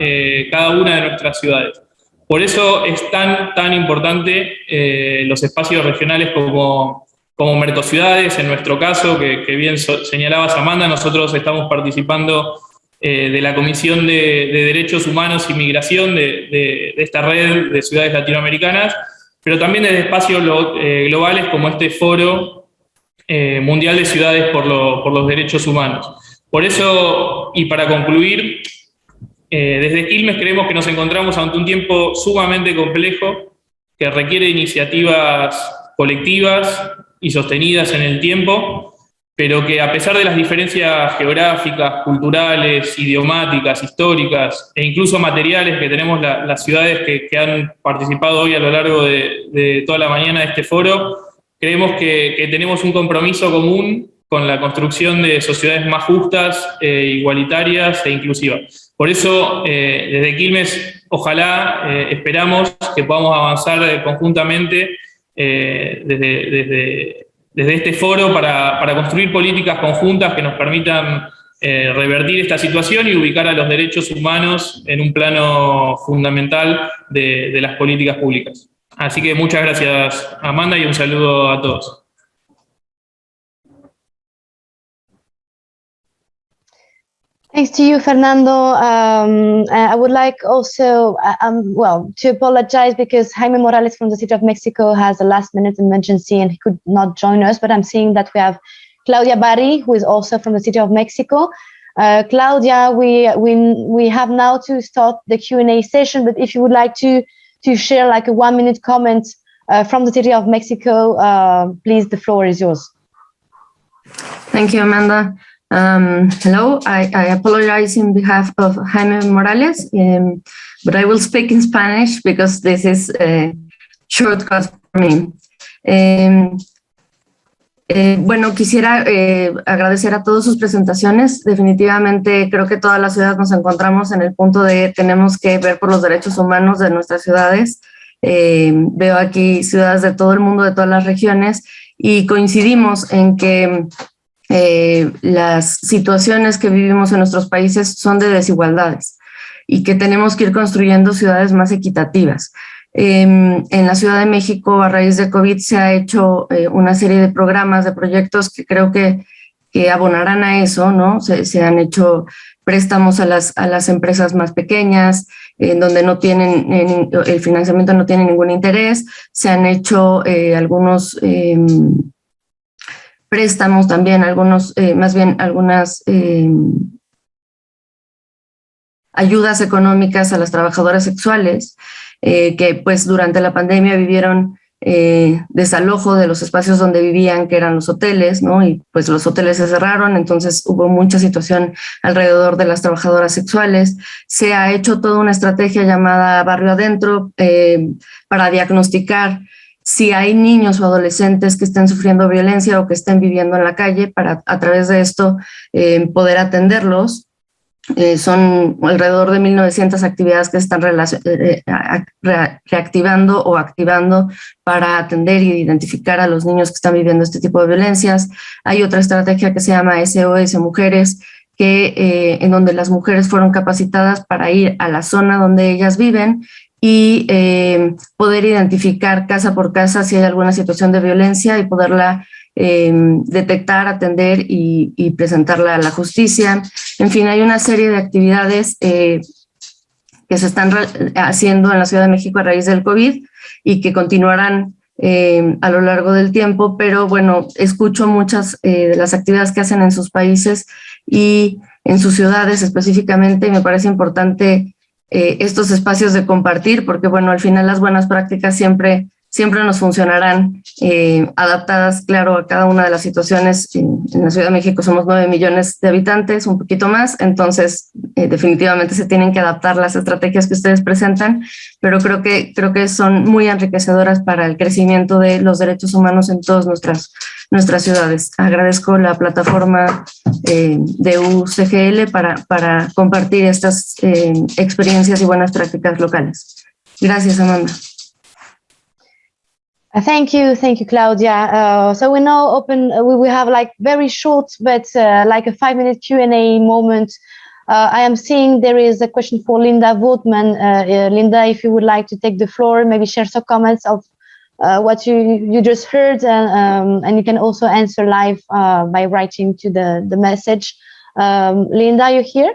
cada una de nuestras ciudades. Por eso es tan importante los espacios regionales como Mercociudades. En nuestro caso, que bien señalabas, Amanda, nosotros estamos participando de la Comisión de Derechos Humanos y Migración de esta red de ciudades latinoamericanas, pero también desde espacios globales como este Foro Mundial de Ciudades por los Derechos Humanos. Por eso, y para concluir, desde Quilmes creemos que nos encontramos ante un tiempo sumamente complejo que requiere iniciativas colectivas y sostenidas en el tiempo, pero que a pesar de las diferencias geográficas, culturales, idiomáticas, históricas e incluso materiales que tenemos las ciudades que han participado hoy a lo largo de toda la mañana de este foro, creemos que tenemos un compromiso común con la construcción de sociedades más justas, igualitarias e inclusivas. Por eso, desde Quilmes, ojalá, esperamos que podamos avanzar conjuntamente desde este foro para construir políticas conjuntas que nos permitan revertir esta situación y ubicar a los derechos humanos en un plano fundamental de las políticas públicas. Así que muchas gracias, Amanda, y un saludo a todos. Thanks to you, Fernando. I would like also, to apologize because Jaime Morales from the City of Mexico has a last-minute emergency and he could not join us, but I'm seeing that we have Claudia Barry, who is also from the City of Mexico. Claudia, we have now to start the Q&A session, but if you would like to share like a 1-minute comment from the City of Mexico, please, the floor is yours. Thank you, Amanda. Hello, I apologize in behalf of Jaime Morales, but I will speak in Spanish because this is a shortcut for me. Bueno, quisiera agradecer a todas sus presentaciones. Definitivamente creo que todas las ciudades nos encontramos en el punto de tenemos que ver por los derechos humanos de nuestras ciudades. Veo aquí ciudades de todo el mundo, de todas las regiones, y coincidimos en que las situaciones que vivimos en nuestros países son de desigualdades y que tenemos que ir construyendo ciudades más equitativas. En la Ciudad de México, a raíz de COVID, se ha hecho una serie de programas, de proyectos que creo que abonarán a eso, ¿no? Se han hecho préstamos a las empresas más pequeñas, en donde no tienen, el financiamiento no tiene ningún interés. Se han hecho algunos préstamos también, algunas ayudas económicas a las trabajadoras sexuales, que pues durante la pandemia vivieron desalojo de los espacios donde vivían, que eran los hoteles, ¿no? Y pues los hoteles se cerraron, entonces hubo mucha situación alrededor de las trabajadoras sexuales. Se ha hecho toda una estrategia llamada Barrio Adentro para diagnosticar si hay niños o adolescentes que estén sufriendo violencia o que estén viviendo en la calle, para a través de esto poder atenderlos. Son alrededor de 1.900 actividades que se están reactivando o activando para atender y identificar a los niños que están viviendo este tipo de violencias. Hay otra estrategia que se llama SOS Mujeres, en donde las mujeres fueron capacitadas para ir a la zona donde ellas viven y poder identificar casa por casa si hay alguna situación de violencia y poderla detectar, atender y presentarla a la justicia. En fin, hay una serie de actividades que se están haciendo en la Ciudad de México a raíz del COVID y que continuarán a lo largo del tiempo, pero bueno, escucho muchas de las actividades que hacen en sus países y en sus ciudades específicamente, y me parece importante estos espacios de compartir, porque bueno, al final las buenas prácticas siempre nos funcionarán adaptadas, claro, a cada una de las situaciones. En la Ciudad de México somos 9 millones de habitantes, un poquito más, entonces definitivamente se tienen que adaptar las estrategias que ustedes presentan, pero creo que son muy enriquecedoras para el crecimiento de los derechos humanos en todas nuestras ciudades. Agradezco la plataforma de UCGL para compartir estas experiencias y buenas prácticas locales. Gracias, Amanda. Thank you, Claudia. So we now open. We have like very short, but like a 5-minute Q&A moment. I am seeing there is a question for Linda Voetman. Linda, if you would like to take the floor, maybe share some comments of what you just heard, and you can also answer live by writing to the message. Linda, you here?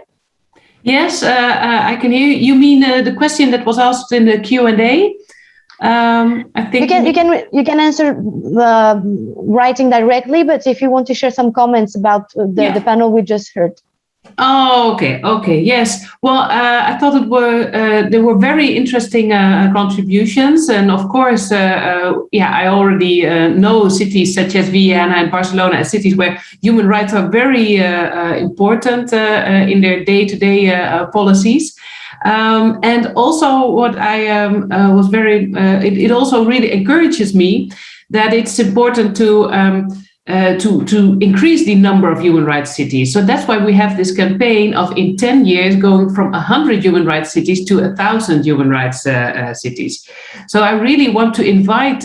Yes, I can hear you. You mean the question that was asked in the Q&A? I think you can answer writing directly, but if you want to share some comments about the panel we just heard. Oh, okay, yes. Well, I thought they were very interesting contributions, and of course, I already know cities such as Vienna and Barcelona as cities where human rights are very important in their day-to-day policies. And also what I was very, it also really encourages me that it's important to increase the number of human rights cities. So that's why we have this campaign of in 10 years going from 100 human rights cities to 1,000 human rights cities. So I really want to invite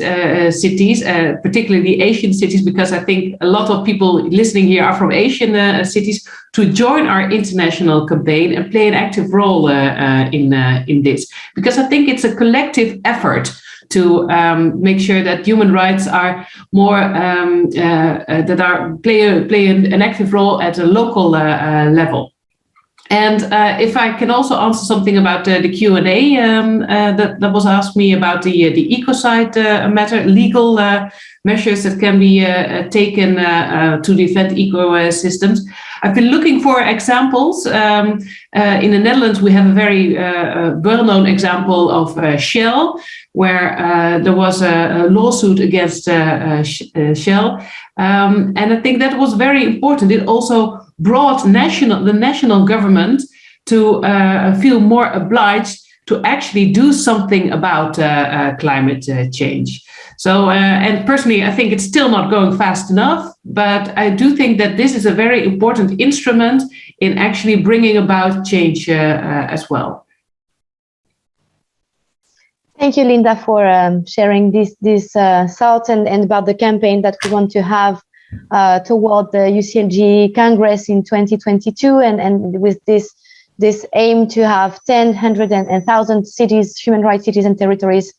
cities, particularly the Asian cities, because I think a lot of people listening here are from Asian cities, to join our international campaign and play an active role in this. Because I think it's a collective effort to make sure that human rights are more play an active role at a local level. And if I can also answer something about the Q&A that was asked me about the ecocide matter, legal measures that can be taken to defend ecosystems. I've been looking for examples. In the Netherlands, we have a very well-known example of Shell, where there was a lawsuit against Shell. And I think that was very important. It also brought the national government to feel more obliged to actually do something about climate change. So, and personally, I think it's still not going fast enough, but I do think that this is a very important instrument in actually bringing about change as well. Thank you, Linda, for sharing these thoughts and about the campaign that we want to have toward the UCLG Congress in 2022, and with this aim to have 10, 100, and 1,000 cities, human rights cities and territories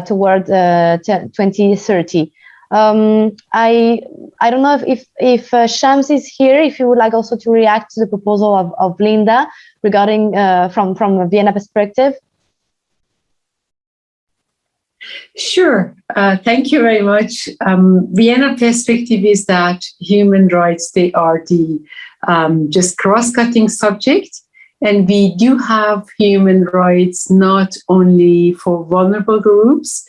toward 2030. I don't know if Shams is here, if you would like also to react to the proposal of Linda regarding from a Vienna perspective. Sure. Thank you very much. Vienna perspective is that human rights, they are the just cross-cutting subject. And we do have human rights not only for vulnerable groups,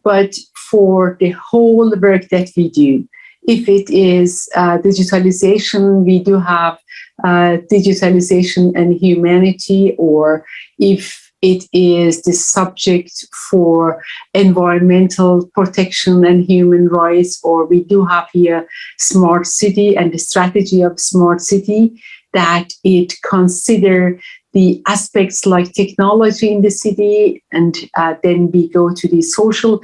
but for the whole work that we do. If it is digitalization, we do have digitalization and humanity, or if it is the subject for environmental protection and human rights, or we do have here smart city and the strategy of smart city, that it consider the aspects like technology in the city, and then we go to the social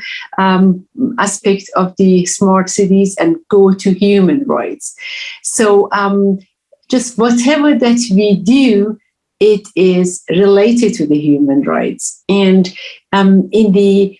aspect of the smart cities and go to human rights. So just whatever that we do, it is related to the human rights. And in the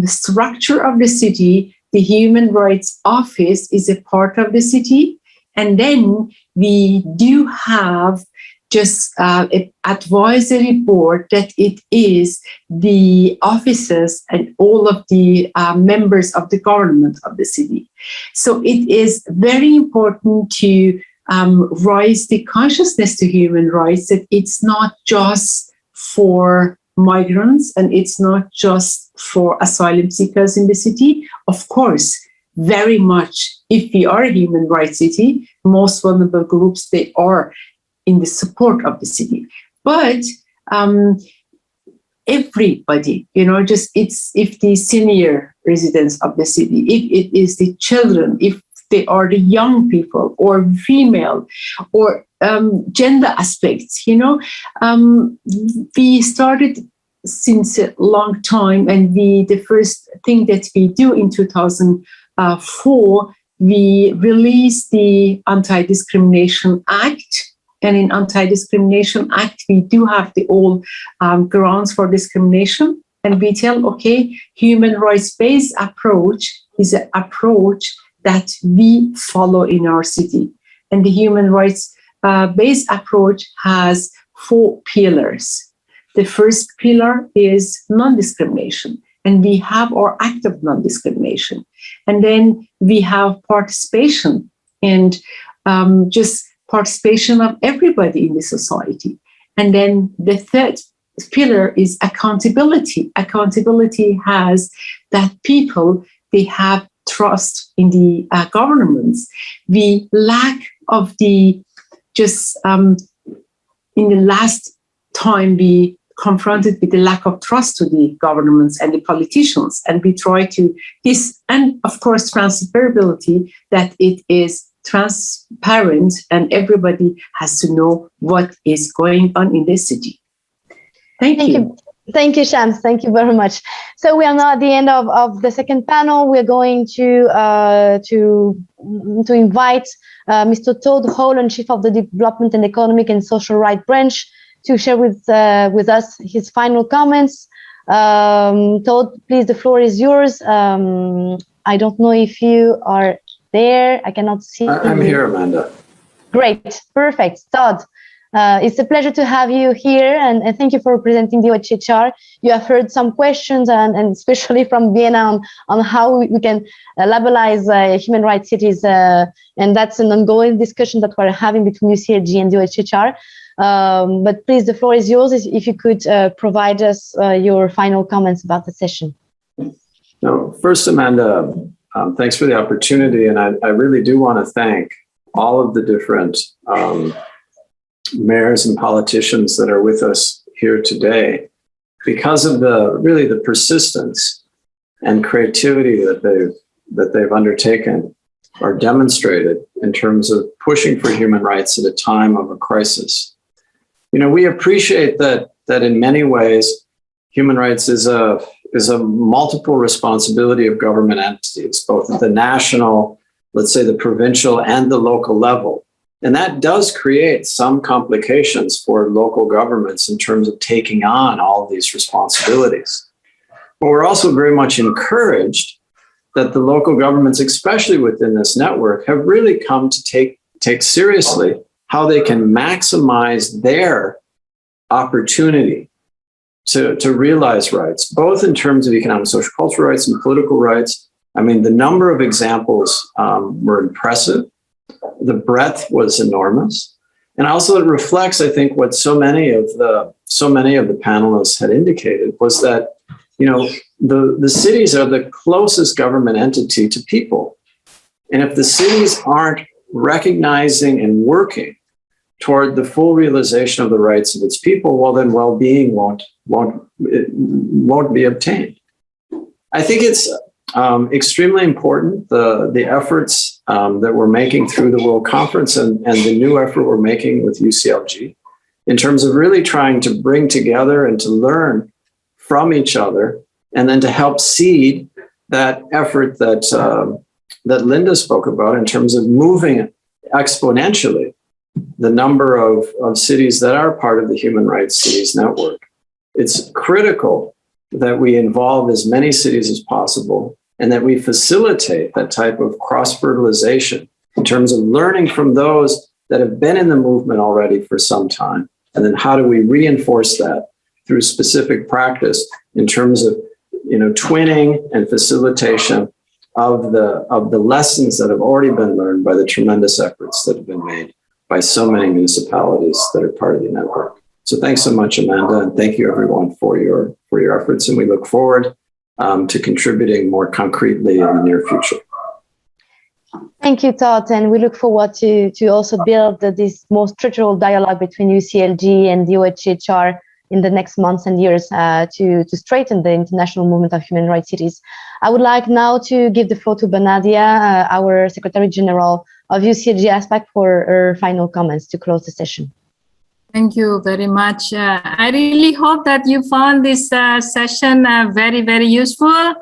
structure of the city, the Human Rights Office is a part of the city. And then we do have just an advisory board that it is the officers and all of the members of the government of the city. So it is very important to raise the consciousness to human rights, that it's not just for migrants and it's not just for asylum seekers in the city. Of course, very much, if we are a human rights city, most vulnerable groups, they are in the support of the city. But everybody, just if the senior residents of the city, if it is the children, if they are the young people or female or gender aspects, we started since a long time, and the first thing that we do in 2004, we released the Anti-Discrimination Act. And in Anti-Discrimination Act, we do have the all grounds for discrimination. And we tell, okay, human rights-based approach is an approach that we follow in our city. And the human rights-based approach has 4 pillars. The first pillar is non-discrimination. And we have our act of non-discrimination. And then we have participation, and just participation of everybody in the society. And then the third pillar is accountability. Accountability has that people, they have trust in the governments. We lack of the just in the last time we confronted with the lack of trust to the governments and the politicians, and we try to this, and of course transferability, that it is transparent and everybody has to know what is going on in this city. Thank you. Thank you, Shams. Thank you very much. So we are now at the end of the second panel. We're going to invite Mr. Todd Holland, Chief of the Development and Economic and Social Rights Branch, to share with us his final comments. Todd, please, the floor is yours. I don't know if you are there. I cannot see. I'm here, Amanda. Great, perfect. Todd, It's a pleasure to have you here, and thank you for presenting the WHR. You have heard some questions, and especially from Vienna, on how we can labelize human rights cities, and that's an ongoing discussion that we're having between UCLG and the WHR. But please, the floor is yours, if you could provide us your final comments about the session. No, first, Amanda, thanks for the opportunity, and I really do want to thank all of the different mayors and politicians that are with us here today, because of the persistence and creativity that they've undertaken or demonstrated in terms of pushing for human rights at a time of a crisis. You know, we appreciate that in many ways human rights is a multiple responsibility of government entities, both at the national, let's say the provincial, and the local level. And that does create some complications for local governments in terms of taking on all of these responsibilities. But we're also very much encouraged that the local governments, especially within this network, have really come to take seriously how they can maximize their opportunity to realize rights, both in terms of economic, social, cultural rights and political rights. I mean, the number of examples were impressive. The breadth was enormous. And also it reflects, I think, what so many of the panelists had indicated was that, you know, the cities are the closest government entity to people. And if the cities aren't recognizing and working toward the full realization of the rights of its people, well, then well-being won't be obtained. I think it's extremely important, the efforts that we're making through the World Conference and the new effort we're making with UCLG in terms of really trying to bring together and to learn from each other, and then to help seed that effort that Linda spoke about in terms of moving exponentially the number of cities that are part of the Human Rights Cities Network. It's critical that we involve as many cities as possible and that we facilitate that type of cross-fertilization in terms of learning from those that have been in the movement already for some time. And then how do we reinforce that through specific practice in terms of, you know, twinning and facilitation of the lessons that have already been learned by the tremendous efforts that have been made by so many municipalities that are part of the network. So thanks so much, Amanda, and thank you everyone for your efforts, and we look forward to contributing more concretely in the near future. Thank you, Todd, and we look forward to also build this more structural dialogue between UCLG and the WHR in the next months and years to strengthen the international movement of human rights cities. I would like now to give the floor to Benadia, our Secretary General of UCLG ASPAC, for her final comments to close the session. Thank you very much. I really hope that you found this session very, very useful.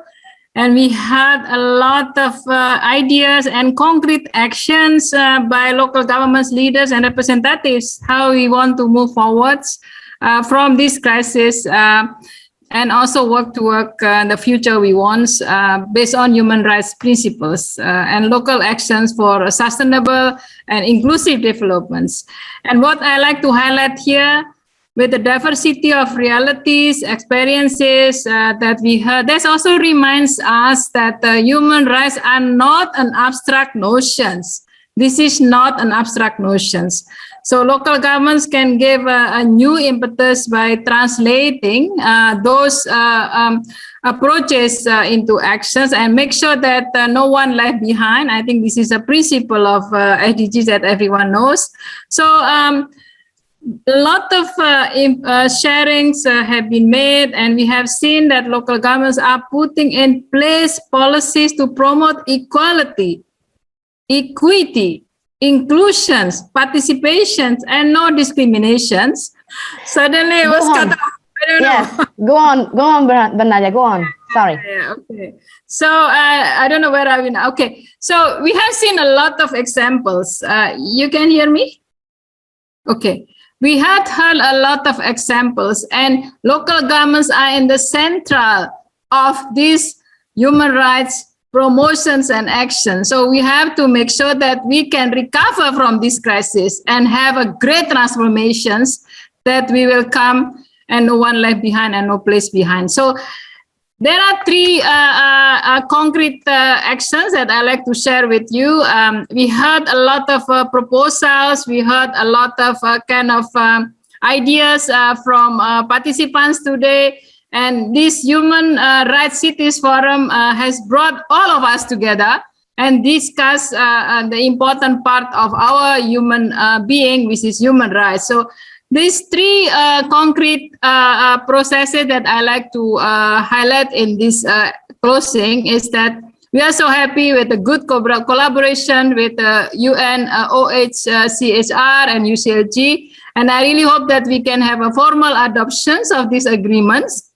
And we had a lot of ideas and concrete actions by local governments, leaders, and representatives, how we want to move forwards from this crisis and also work toward the future we want based on human rights principles and local actions for sustainable and inclusive developments. And what I like to highlight here, with the diversity of realities, experiences that we heard, this also reminds us that human rights are not an abstract notions. This is not an abstract notions. So local governments can give a new impetus by translating those approaches into actions and make sure that no one left behind. I think this is a principle of SDGs that everyone knows. So a lot of sharings have been made, and we have seen that local governments are putting in place policies to promote equality, equity, inclusions, participations, and no discriminations. Suddenly it was cut off. I don't know. Go on, Benadia, go on. Sorry. Yeah, okay. So I don't know where are we now. Okay. So we have seen a lot of examples. You can hear me? Okay. We had heard a lot of examples, and local governments are in the central of this human rights promotions and action. So we have to make sure that we can recover from this crisis and have a great transformations that we will come and no one left behind and no place behind. So there are three concrete actions that I like to share with you. We heard a lot of proposals. We heard a lot of ideas from participants today. And this Human Rights Cities Forum has brought all of us together and discuss the important part of our human being, which is human rights. So these three concrete processes that I like to highlight in this closing is that we are so happy with the good collaboration with UN, OHCHR and UCLG. And I really hope that we can have a formal adoptions of these agreements.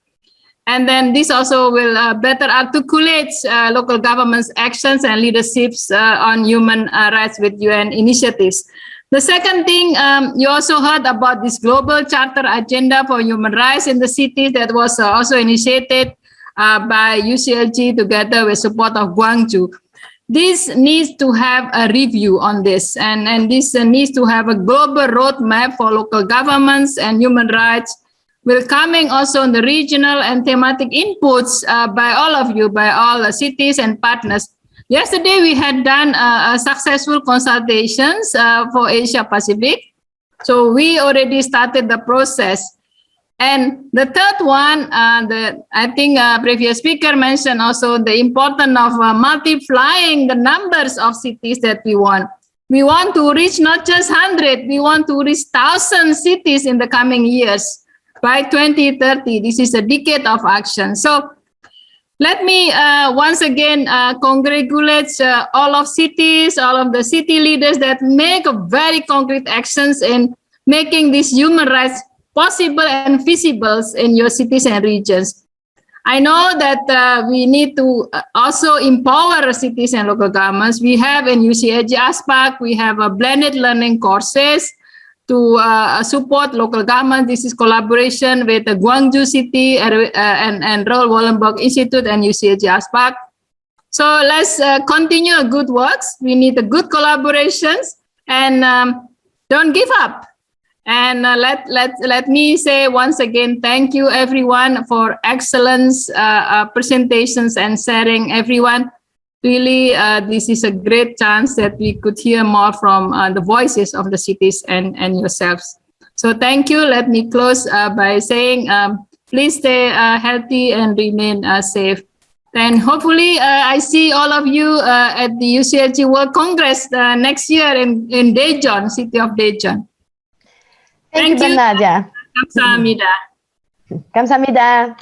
And then this also will better articulate local governments' actions and leaderships on human rights with UN initiatives. The second thing, you also heard about this global charter agenda for human rights in the cities that was also initiated by UCLG together with support of Gwangju. This needs to have a review on this, and this needs to have a global roadmap for local governments and human rights, welcoming also the regional and thematic inputs by all of you, by all the cities and partners. Yesterday, we had done successful consultations for Asia Pacific. So we already started the process. And the third one, I think previous speaker mentioned also the importance of multiplying the numbers of cities that we want. We want to reach not just 100, we want to reach 1,000 cities in the coming years. By 2030, this is a decade of action. So let me once again congratulate all of cities, all of the city leaders that make very concrete actions in making these human rights possible and feasible in your cities and regions. I know that we need to also empower cities and local governments. We have in UCLG-CISDP, we have a blended learning courses to support local government. This is collaboration with the Gwangju City and Roel Wallenberg Institute and UCLG-CISDP. So let's continue good works. We need a good collaborations and don't give up. And let me say once again, thank you everyone for excellent presentations and sharing everyone. Really, this is a great chance that we could hear more from the voices of the cities and yourselves. So thank you. Let me close by saying, please stay healthy and remain safe. And hopefully, I see all of you at the UCLG World Congress next year in Daejeon, city of Daejeon. Thank you, Nadia. Kamsahamnida. Kamsahamnida.